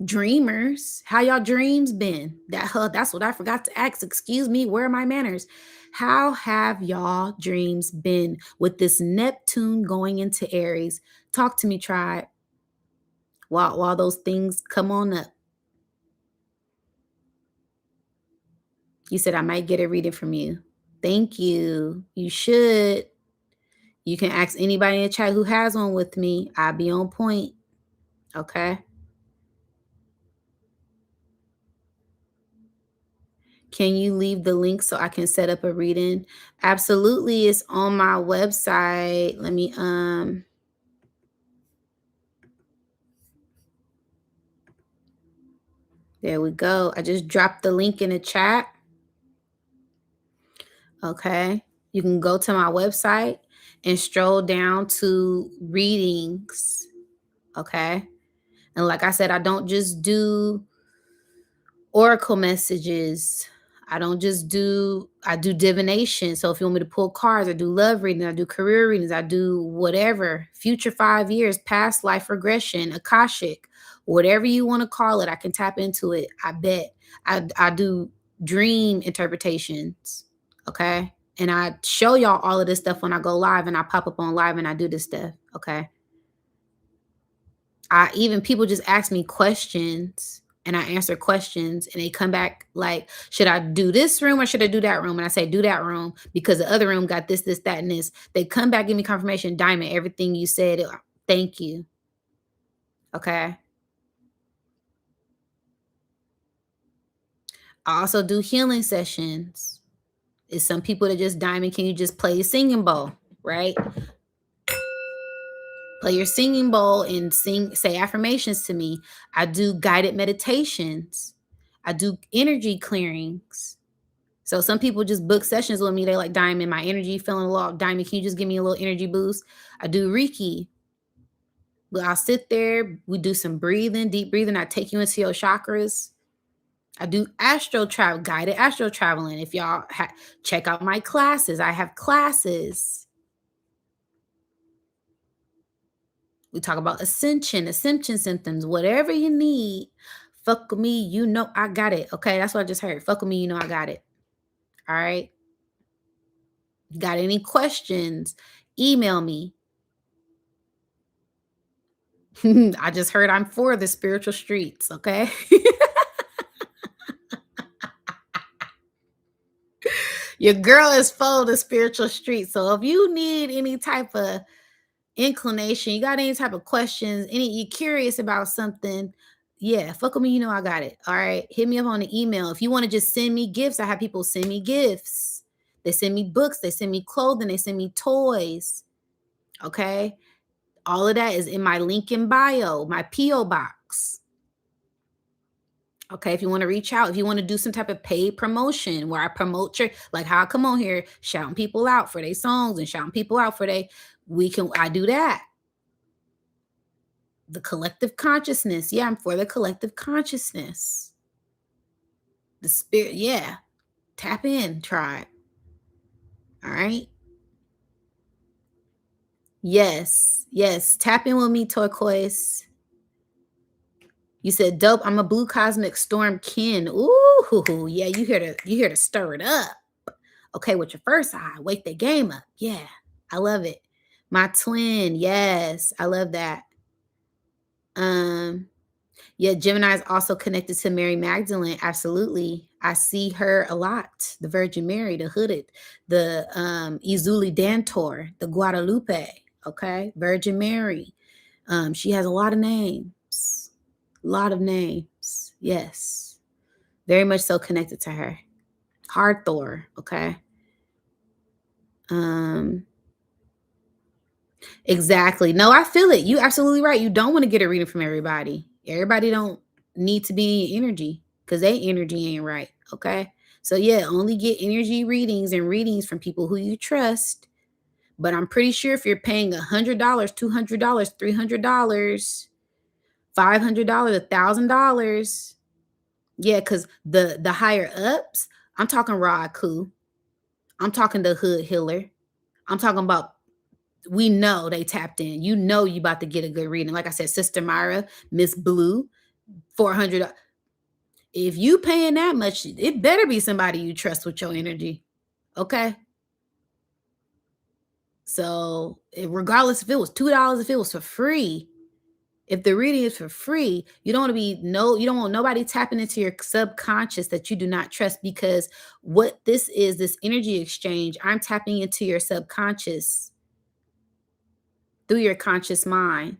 dreamers. How y'all dreams been? That's what I forgot to ask. Excuse me, where are my manners? How have y'all dreams been with this Neptune going into Aries? Talk to me, tribe. While those things come on up. You said I might get a reading from you. Thank you. You should. You can ask anybody in the chat who has one with me. I'll be on point. Okay. Can you leave the link so I can set up a reading? Absolutely. It's on my website. Let me there we go. I just dropped the link in the chat. Okay. You can go to my website and stroll down to readings. Okay. And like I said, I don't just do oracle messages. I do divination. So if you want me to pull cards, I do love reading, I do career readings, I do whatever, future 5 years, past life regression, Akashic, whatever you want to call it, I can tap into it. I bet. I do dream interpretations. Okay. And I show y'all all of this stuff when I go live and I pop up on live and I do this stuff. Okay. Even people just ask me questions and I answer questions and they come back like, should I do this room or should I do that room? And I say, do that room because the other room got this, that, and this. They come back, give me confirmation, Diamond, everything you said. Thank you. Okay. I also do healing sessions. It's some people that just, Diamond, can you just play a singing bowl, right? Play your singing bowl and say affirmations to me. I do guided meditations. I do energy clearings. So some people just book sessions with me. They like, Diamond, my energy feeling a little off. Diamond, can you just give me a little energy boost? I do Reiki. But I'll sit there. We do some breathing, deep breathing. I take you into your chakras. I do astro travel, guided astro traveling. If y'all check out my classes, I have classes. We talk about ascension symptoms, whatever you need. Fuck with me, you know I got it. Okay, that's what I just heard. Fuck with me, you know I got it. All right. Got any questions? Email me. I just heard I'm for the spiritual streets. Okay. Your girl is for the spiritual streets. So if you need any type of inclination, you got any type of questions, you're curious about something, yeah, fuck with me, you know I got it. All right. Hit me up on the email. If you want to just send me gifts, I have people send me gifts. They send me books, they send me clothing, they send me toys. Okay. All of that is in my link in bio, my P.O. box. Okay, if you want to reach out, if you want to do some type of paid promotion where I promote your, like how I come on here shouting people out for their songs and shouting people out for I do that. The collective consciousness. Yeah, I'm for the collective consciousness. The spirit, yeah. Tap in, tribe. All right. Yes, yes. Tap in with me, turquoise. You said dope. I'm a blue cosmic storm kin. Ooh, yeah. You here to stir it up. Okay, with your first eye, wake the game up. Yeah, I love it. My twin. Yes, I love that. Yeah, Gemini is also connected to Mary Magdalene. Absolutely. I see her a lot. The Virgin Mary, the Hooded, the Izuli Dantor, the Guadalupe. Okay. Virgin Mary. She has a lot of names. A lot of names. Yes. Very much so connected to her. Hard Thor. Okay. Exactly. No, I feel it. You absolutely right. You don't want to get a reading from everybody. Everybody don't need to be in energy because their energy ain't right. Okay. So yeah, only get energy readings and readings from people who you trust. But I'm pretty sure if you're paying $100, $200, $300, $500, $1,000, yeah, because the higher ups, I'm talking Rod Ku, I'm talking the Hood Healer, I'm talking about, we know they tapped in. You know you about to get a good reading. Like I said, Sister Myra, Miss Blue, 400. If you paying that much, it better be somebody you trust with your energy. Okay. So regardless if it was $2, if it was for free, if the reading is for free, you don't want to be you don't want nobody tapping into your subconscious that you do not trust, because what this is, this energy exchange, I'm tapping into your subconscious through your conscious mind.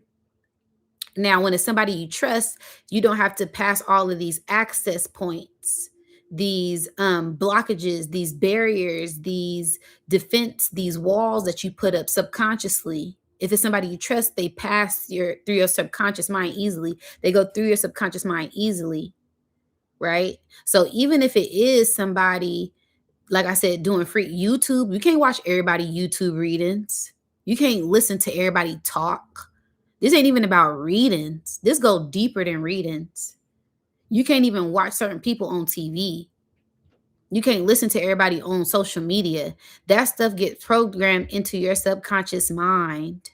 Now, when it's somebody you trust, you don't have to pass all of these access points, these blockages, these barriers, these defense, these walls that you put up subconsciously. If it's somebody you trust, they pass through your subconscious mind easily. They go through your subconscious mind easily, right? So even if it is somebody, like I said, doing free YouTube, you can't watch everybody YouTube readings. You can't listen to everybody talk. This ain't even about readings. This go deeper than readings. You can't even watch certain people on TV. You can't listen to everybody on social media. That stuff gets programmed into your subconscious mind.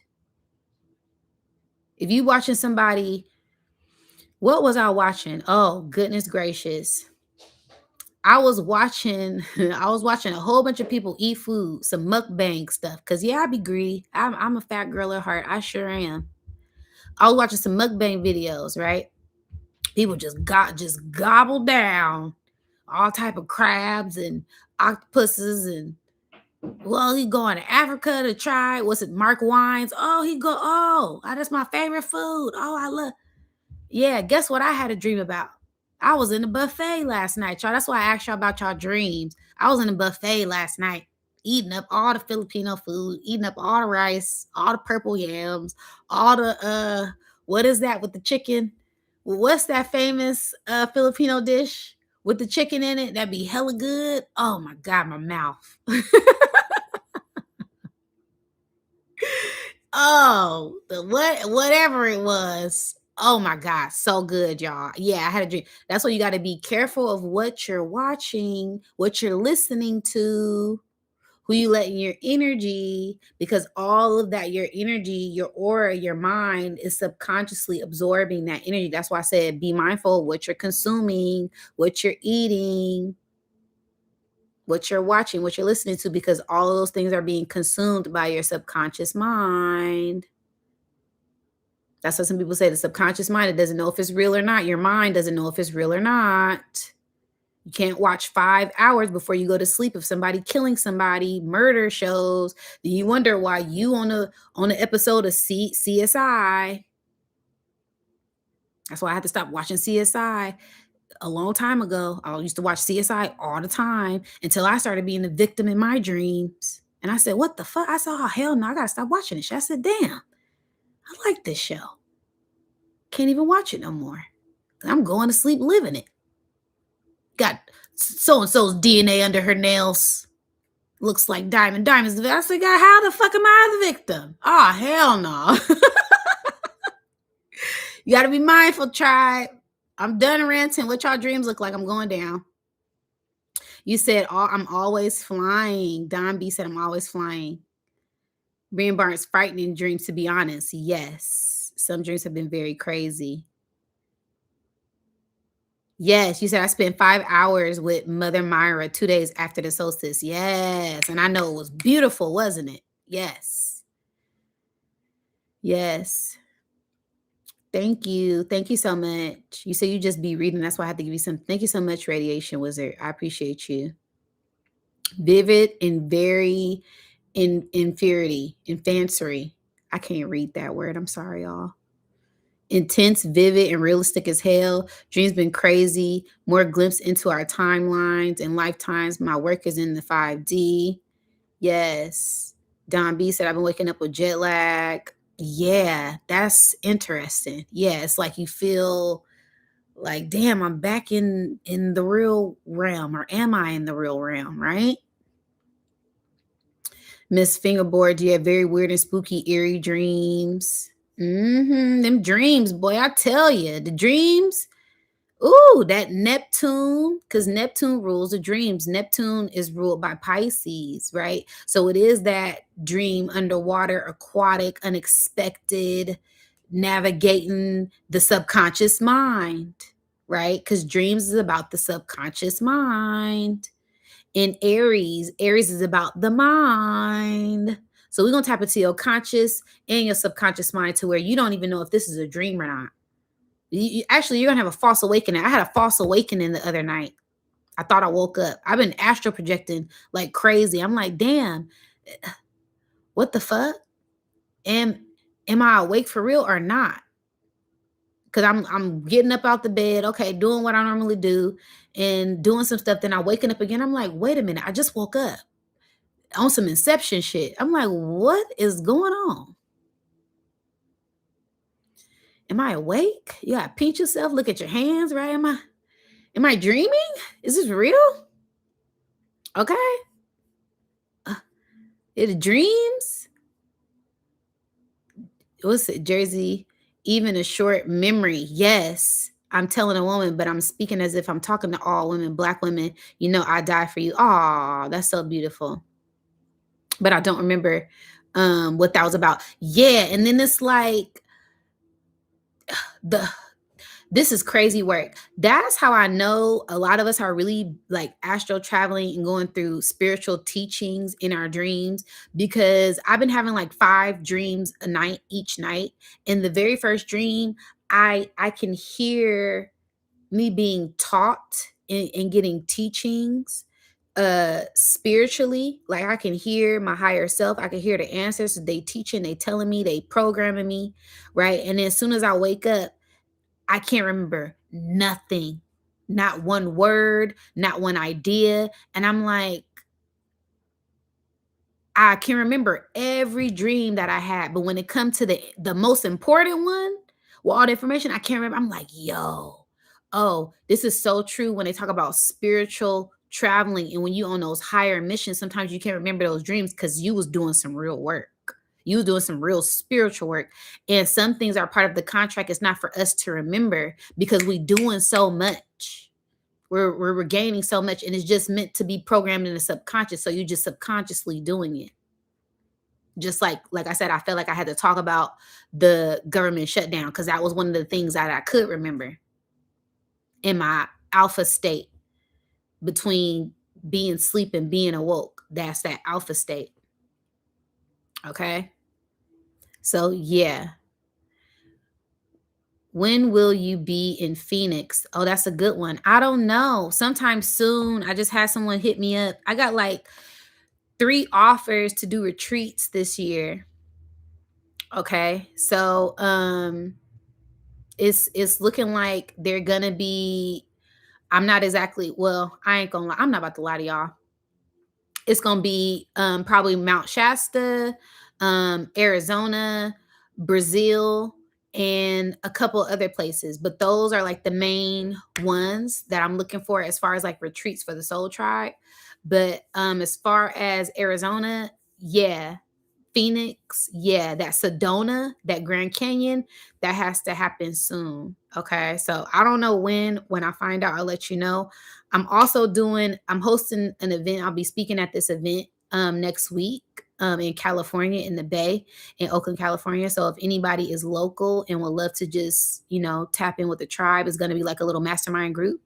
If you watching somebody, what was I watching? Oh, goodness gracious. I was watching a whole bunch of people eat food, some mukbang stuff. Cause yeah, I be greedy. I'm a fat girl at heart. I sure am. I was watching some mukbang videos, right? People just gobbled down all type of crabs and octopuses, and well, he going to Africa to try, what's it, Mark Wines. That's my favorite food. Oh, I love. Yeah, guess what I had a dream about? I was in the buffet last night, y'all. That's why I asked y'all about y'all dreams. I was in the buffet last night, eating up all the Filipino food, eating up all the rice, all the purple yams, all the what is that with the chicken? What's that famous Filipino dish with the chicken in it? That'd be hella good. Oh my God, my mouth. Oh, whatever it was. Oh my God, so good, y'all. Yeah, I had a dream. That's why you got to be careful of what you're watching, what you're listening to, who you let in your energy, because all of that, your energy, your aura, your mind is subconsciously absorbing that energy. That's why I said be mindful of what you're consuming, what you're eating, what you're watching, what you're listening to, because all of those things are being consumed by your subconscious mind. That's what some people say, the subconscious mind, it doesn't know if it's real or not. Your mind doesn't know if it's real or not. You can't watch 5 hours before you go to sleep of somebody killing somebody, murder shows. Then you wonder why you on a episode of CSI. That's why I had to stop watching CSI a long time ago. I used to watch CSI all the time until I started being the victim in my dreams. And I said, what the fuck? I said, oh, hell no, I got to stop watching this shit. I said, damn, I like this show. Can't even watch it no more. I'm going to sleep living it. Got so-and-so's DNA under her nails. Looks like Diamond. Diamond's the victim. I said, God, how the fuck am I the victim? Oh, hell no. You got to be mindful, tribe. I'm done ranting. What y'all dreams look like? I'm going down. You said, I'm always flying. Don B said, I'm always flying. Brian Barnes, frightening dreams, to be honest. Yes. Some dreams have been very crazy. Yes, you said I spent 5 hours with Mother Myra 2 days after the solstice. Yes. And I know it was beautiful, wasn't it? Yes. Yes. Thank you. Thank you so much. You say you just be reading. That's why I had to give you some. Thank you so much, Radiation Wizard. I appreciate you. Vivid and very infancy. I can't read that word. I'm sorry, y'all. Intense, vivid, and realistic as hell. Dreams been crazy. More glimpse into our timelines and lifetimes. My work is in the 5D. Yes. Don B said, I've been waking up with jet lag. Yeah, that's interesting. Yeah, it's like you feel Like, damn, I'm back in the real realm, or am I in the real realm, right? Miss Fingerboard, you have very weird and spooky, eerie dreams. Them dreams, boy, I tell you, the dreams. Ooh, that Neptune, because Neptune rules the dreams. Neptune is ruled by Pisces, right? So it is that dream, underwater, aquatic, unexpected, navigating the subconscious mind, right? Because dreams is about the subconscious mind. In Aries, Aries is about the mind. So we're gonna tap into your conscious and your subconscious mind to where you don't even know if this is a dream or not. Actually, you're gonna have a false awakening. I had a false awakening the other night. I thought I woke up. I've been astral projecting like crazy. I'm like, damn, what the fuck? Am am I awake for real or not? Because I'm getting up out the bed, okay, doing what I normally do, and doing some stuff. Then I waking up again. I'm like, wait a minute, I just woke up on some inception shit. I'm like, what is going on? Am I awake? You gotta pinch yourself, look at your hands, right? Am I dreaming? Is this real? Okay. Uh, it dreams. What's it? Jersey, even a short memory. Yes. I'm telling a woman, but I'm speaking as if I'm talking to all women, black women. You know, I die for you. Oh, that's so beautiful. But I don't remember what that was about. Yeah. And then it's like the this is crazy work. That's how I know a lot of us are really like astral traveling and going through spiritual teachings in our dreams, because I've been having like 5 dreams a night each night. In the very first dream, I can hear me being taught and getting teachings spiritually. Like I can hear my higher self, I can hear the ancestors, they teaching, they telling me, they programming me, right? And then as soon as I wake up, I can't remember nothing, not one word, not one idea. And I'm like, I can remember every dream that I had, but when it comes to the most important one, with all the information, I can't remember. I'm like, yo, oh, this is so true when they talk about spiritual traveling, and when you on those higher missions, sometimes you can't remember those dreams because you was doing some real work. You was doing some real spiritual work. And some things are part of the contract. It's not for us to remember because we doing so much. We're gaining so much, and it's just meant to be programmed in the subconscious. So you just subconsciously doing it. Just like I said, I felt like I had to talk about the government shutdown because that was one of the things that I could remember in my alpha state, between being asleep and being awoke. That's that alpha state. Okay. So yeah. When will you be in Phoenix? Oh, that's a good one. I don't know. Sometime soon. I just had someone hit me up. I got like 3 offers to do retreats this year. Okay. So it's looking like they're gonna be, I'm not exactly, well, I ain't gonna lie, I'm not about to lie to y'all. It's gonna be probably Mount Shasta, Arizona, Brazil, and a couple other places. But those are like the main ones that I'm looking for as far as like retreats for the Soul Tribe. But as far as Arizona, yeah, Phoenix, yeah, that Sedona, that Grand Canyon, that has to happen soon. Okay. So I don't know when I find out, I'll let you know. I'm hosting an event. I'll be speaking at this event next week in California, in the Bay, in Oakland, California. So if anybody is local and would love to just, tap in with the tribe, it's gonna be like a little mastermind group.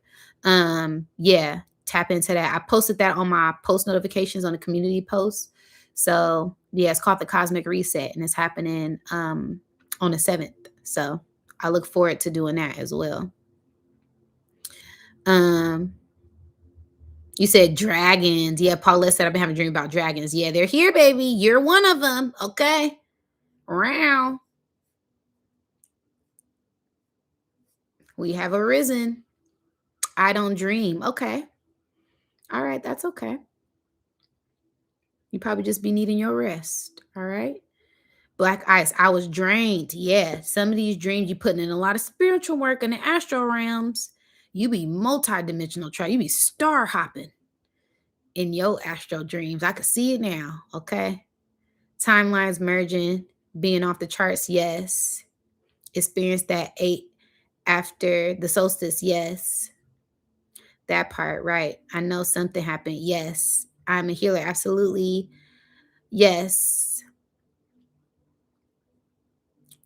Yeah, tap into that. I posted that on my post notifications on the community post. So yeah, it's called the Cosmic Reset, and it's happening on the 7th. So I look forward to doing that as well. Um, you said dragons. Yeah, Paulette said I've been having a dream about dragons. Yeah, they're here, baby. You're one of them. Okay. Wow. We have arisen. I don't dream. Okay. All right. That's okay. You probably just be needing your rest. All right. Black ice. I was drained. Yeah. Some of these dreams you putting in a lot of spiritual work in the astral realms. You be multi-dimensional try. You be star hopping in your astral dreams. I could see it now. Okay. Timelines merging, being off the charts. Yes. Experience that 8 after the solstice. Yes. That part. Right. I know something happened. Yes. I'm a healer. Absolutely. Yes.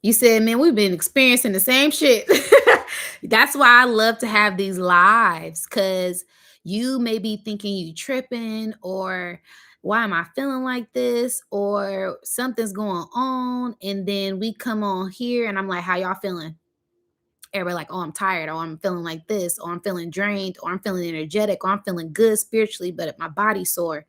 You said, man, we've been experiencing the same shit. That's why I love to have these lives because you may be thinking you tripping or why am I feeling like this or something's going on. And then we come on here and I'm like, how y'all feeling? Everybody like, oh, I'm tired, or I'm feeling like this, or I'm feeling drained, or I'm feeling energetic, or I'm feeling good spiritually, but my body's sore.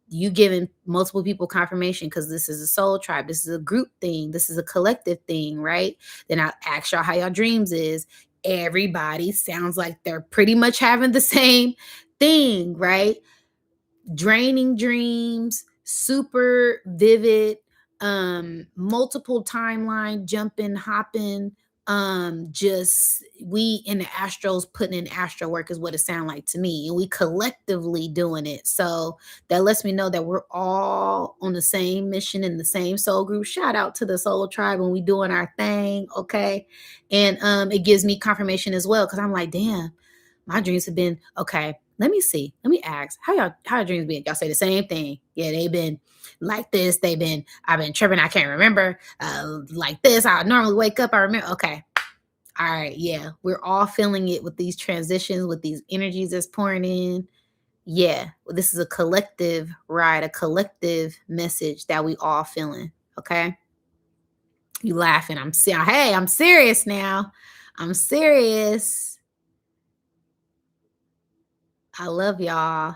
You giving multiple people confirmation because this is a soul tribe, this is a group thing, this is a collective thing, right? Then I ask y'all how y'all dreams is. Everybody sounds like they're pretty much having the same thing, right? Draining dreams, super vivid, multiple timeline jumping, hopping, just we in the astros putting in astro work is what it sounds like to me, and we collectively doing it. So that lets me know that we're all on the same mission in the same soul group. Shout out to the soul tribe when we doing our thing, okay? And it gives me confirmation as well because I'm like, damn, my dreams have been okay. Let me see. Let me ask. How your dreams been? Y'all say the same thing. Yeah, they've been like this. I've been tripping. I can't remember. Like this. I normally wake up. I remember. Okay. All right. Yeah. We're all feeling it with these transitions, with these energies that's pouring in. Yeah. This is a collective ride, a collective message that we all feeling. Okay. You laughing. Hey, I'm serious now. I'm serious. I love y'all.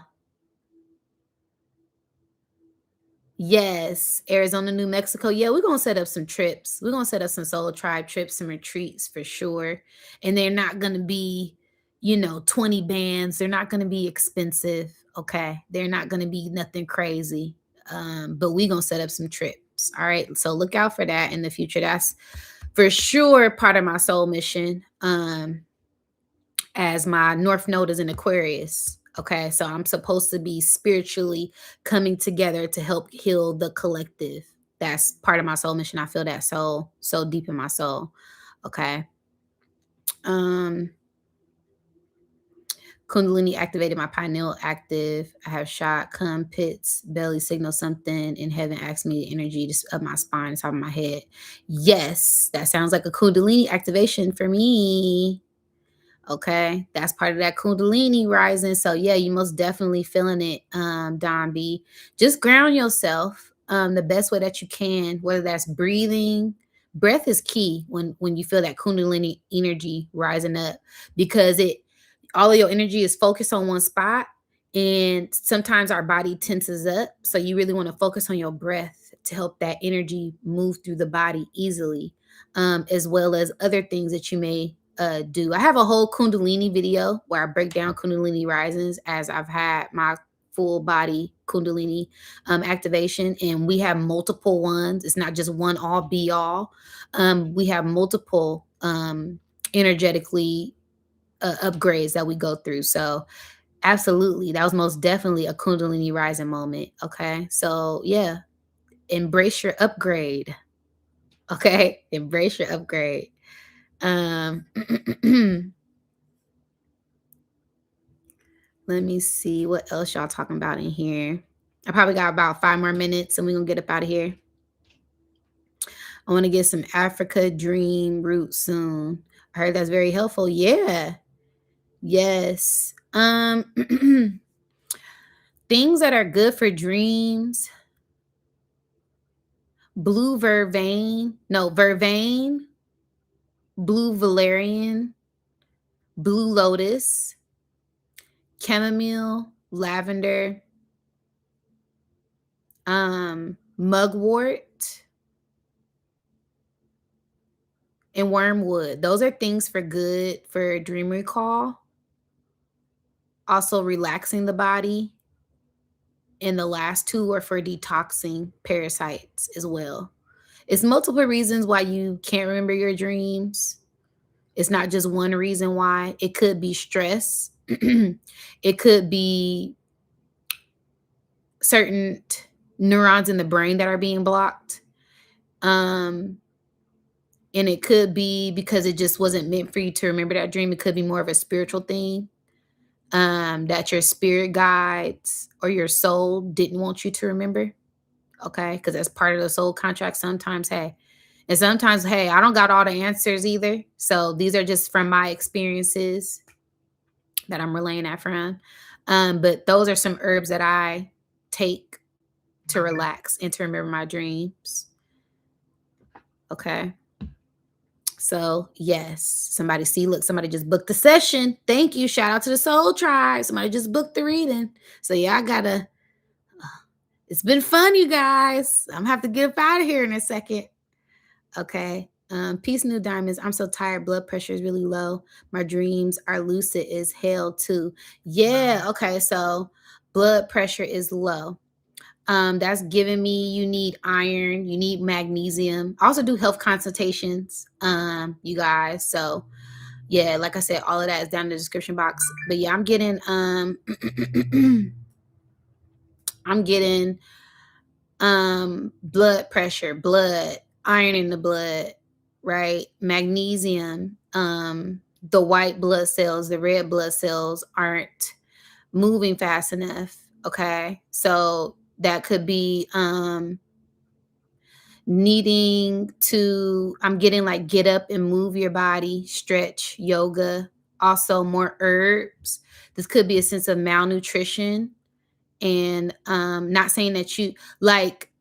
Yes, Arizona, New Mexico. Yeah, we're gonna set up some trips. We're gonna set up some solo tribe trips, some retreats for sure. And they're not gonna be, 20 bands. They're not gonna be expensive. Okay. They're not gonna be nothing crazy. But we're gonna set up some trips. All right. So look out for that in the future. That's for sure part of my soul mission. As my North Node is in Aquarius. Okay, so I'm supposed to be spiritually coming together to help heal the collective. That's part of my soul mission. I feel that so deep in my soul. Okay. Um Kundalini activated, my pineal active. I have shot, come, pits, belly signal something in heaven. Asked me the energy just up my spine, top of my head. Yes, that sounds like a Kundalini activation for me. Okay, that's part of that Kundalini rising. So yeah, you most definitely feeling it, Don B. Just ground yourself the best way that you can, whether that's breathing. Breath is key when you feel that Kundalini energy rising up because it all of your energy is focused on one spot. And sometimes our body tenses up. So you really want to focus on your breath to help that energy move through the body easily, as well as other things that you may do. I have a whole Kundalini video where I break down Kundalini risings as I've had my full body Kundalini activation, and we have multiple ones. It's not just one all be all. We have multiple energetically upgrades that we go through. So absolutely, that was most definitely a Kundalini rising moment. Okay, so yeah, embrace your upgrade. Okay, embrace your upgrade. Um, let me see what else y'all talking about in here. I probably got about 5 more minutes, and we're gonna get up out of here. I want to get some Africa Dream root soon. I heard that's very helpful. Yeah. Yes. Things that are good for dreams. Blue vervain. No, vervain, blue valerian, blue lotus, chamomile, lavender, mugwort, and wormwood. Those are things for good for dream recall. Also relaxing the body. And the last two are for detoxing parasites as well. It's multiple reasons why you can't remember your dreams. It's not just one reason why. It could be stress. It could be certain neurons in the brain that are being blocked. Um, and it could be because it just wasn't meant for you to remember that dream. It could be more of a spiritual thing, that your spirit guides or your soul didn't want you to remember. Okay, because that's part of the soul contract sometimes. Hey, and sometimes, hey, I don't got all the answers either. So these are just from my experiences that I'm relaying that from. But those are some herbs that I take to relax and to remember my dreams. Okay. So yes, somebody just booked the session. Thank you. Shout out to the Soul Tribe. Somebody just booked the reading. So yeah, it's been fun, you guys. I'm gonna have to get up out of here in a second. Okay. Peace, New Diamonds. I'm so tired. Blood pressure is really low. My dreams are lucid as hell too. Yeah. Okay. So blood pressure is low. That's giving me you need iron, you need magnesium. I also do health consultations, you guys. So yeah, like I said, all of that is down in the description box. But yeah, I'm getting I'm getting blood pressure, blood, iron in the blood, right? Magnesium, the white blood cells, the red blood cells aren't moving fast enough. Okay. So that could be needing to, I'm getting like get up and move your body, stretch, yoga, also more herbs. This could be a sense of malnutrition. And not saying that you like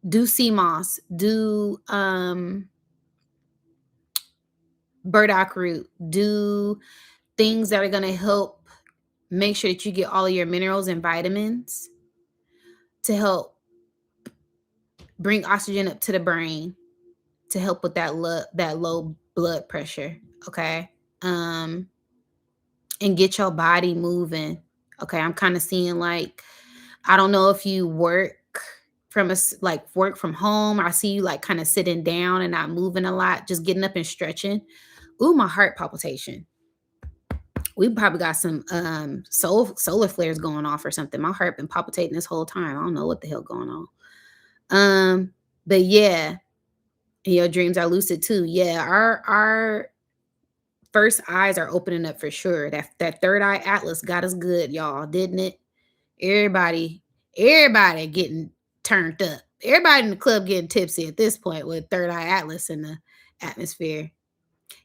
do sea moss, do burdock root, do things that are going to help make sure that you get all of your minerals and vitamins to help bring oxygen up to the brain to help with that low blood pressure. Okay. And get your body moving. Okay. I'm kind of seeing like, I don't know if you work work from home. I see you like kind of sitting down and not moving a lot, just getting up and stretching. Ooh, my heart palpitation. We probably got some solar flares going off or something. My heart been palpitating this whole time. I don't know what the hell going on. But yeah, and your dreams are lucid too. Yeah, our first eyes are opening up for sure. That third eye atlas got us good, y'all, didn't it? Everybody, everybody getting turned up. Everybody in the club getting tipsy at this point with third eye atlas in the atmosphere.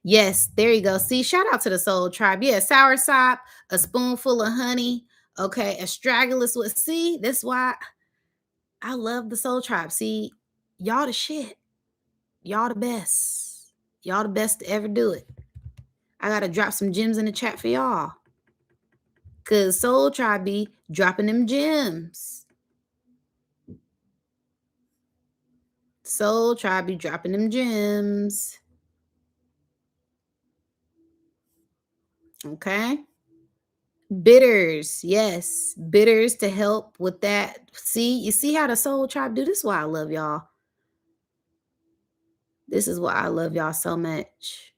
Yes, there you go. See, shout out to the Soul Tribe. Yeah, sour sop, a spoonful of honey. Okay, astragalus with. See, that's why I love the Soul Tribe. See, y'all the shit. Y'all the best. Y'all the best to ever do it. I gotta drop some gems in the chat for y'all. Cause Soul Tribe be dropping them gems. Soul Tribe be dropping them gems. Okay. Bitters, yes. Bitters to help with that. See, you see how the Soul Tribe do this? Is why I love y'all. This is why I love y'all so much.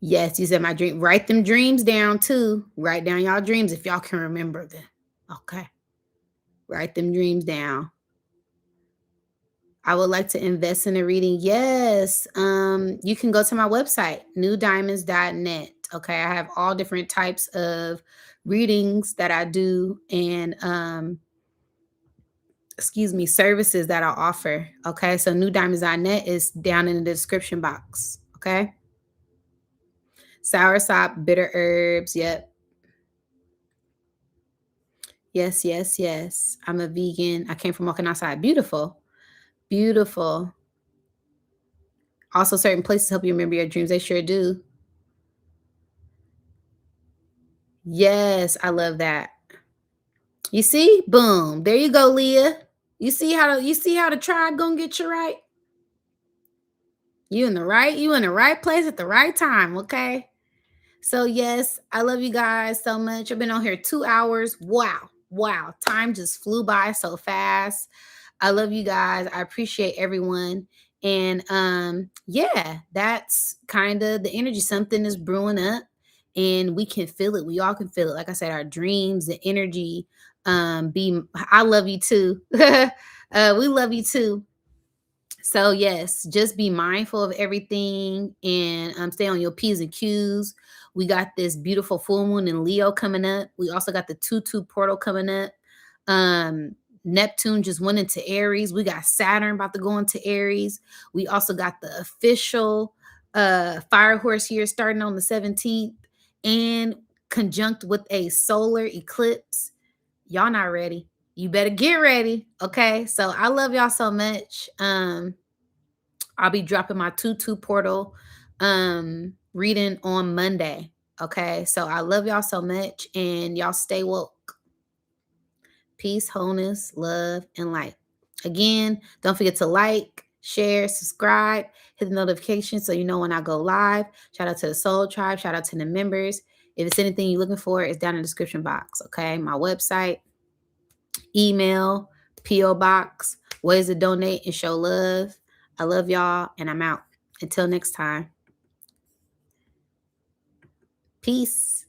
Yes, you said my dream. Write them dreams down too. Write down y'all dreams if y'all can remember them. Okay. Write them dreams down. I would like to invest in a reading. Yes. You can go to my website, nudiamonds.net. Okay. I have all different types of readings that I do and services that I offer. Okay. So nudiamonds.net is down in the description box. Okay. Sour sop, bitter herbs. Yep. Yes, yes, yes. I'm a vegan. I came from walking outside. Beautiful. Beautiful. Also, certain places help you remember your dreams. They sure do. Yes, I love that. You see? Boom. There you go, Leah. You see how the tribe gonna get you right? You in the right place at the right time, okay? So yes, I love you guys so much. I've been on here 2 hours. Wow. Wow, time just flew by so fast. I love you guys. I appreciate everyone. And yeah, that's kind of the energy. Something is brewing up and we can feel it. We all can feel it. Like I said, our dreams, the energy. Be I love you too. We love you too. So yes, just be mindful of everything and stay on your P's and Q's. We got this beautiful full moon in Leo coming up. We also got the 2-2 portal coming up. Um, Neptune just went into Aries. We got Saturn about to go into Aries. We also got the official fire horse year starting on the 17th and conjunct with a solar eclipse. Y'all not ready. You better get ready. Okay. So I love y'all so much. I'll be dropping my 2-2 portal reading on Monday. Okay. So I love y'all so much and y'all stay woke. Peace, wholeness, love, and light. Again, don't forget to like, share, subscribe, hit the notification so you know when I go live. Shout out to the Soul Tribe. Shout out to the members. If it's anything you're looking for, it's down in the description box. Okay. My website, email, P.O. box, ways to donate and show love. I love y'all and I'm out. Until next time. Peace.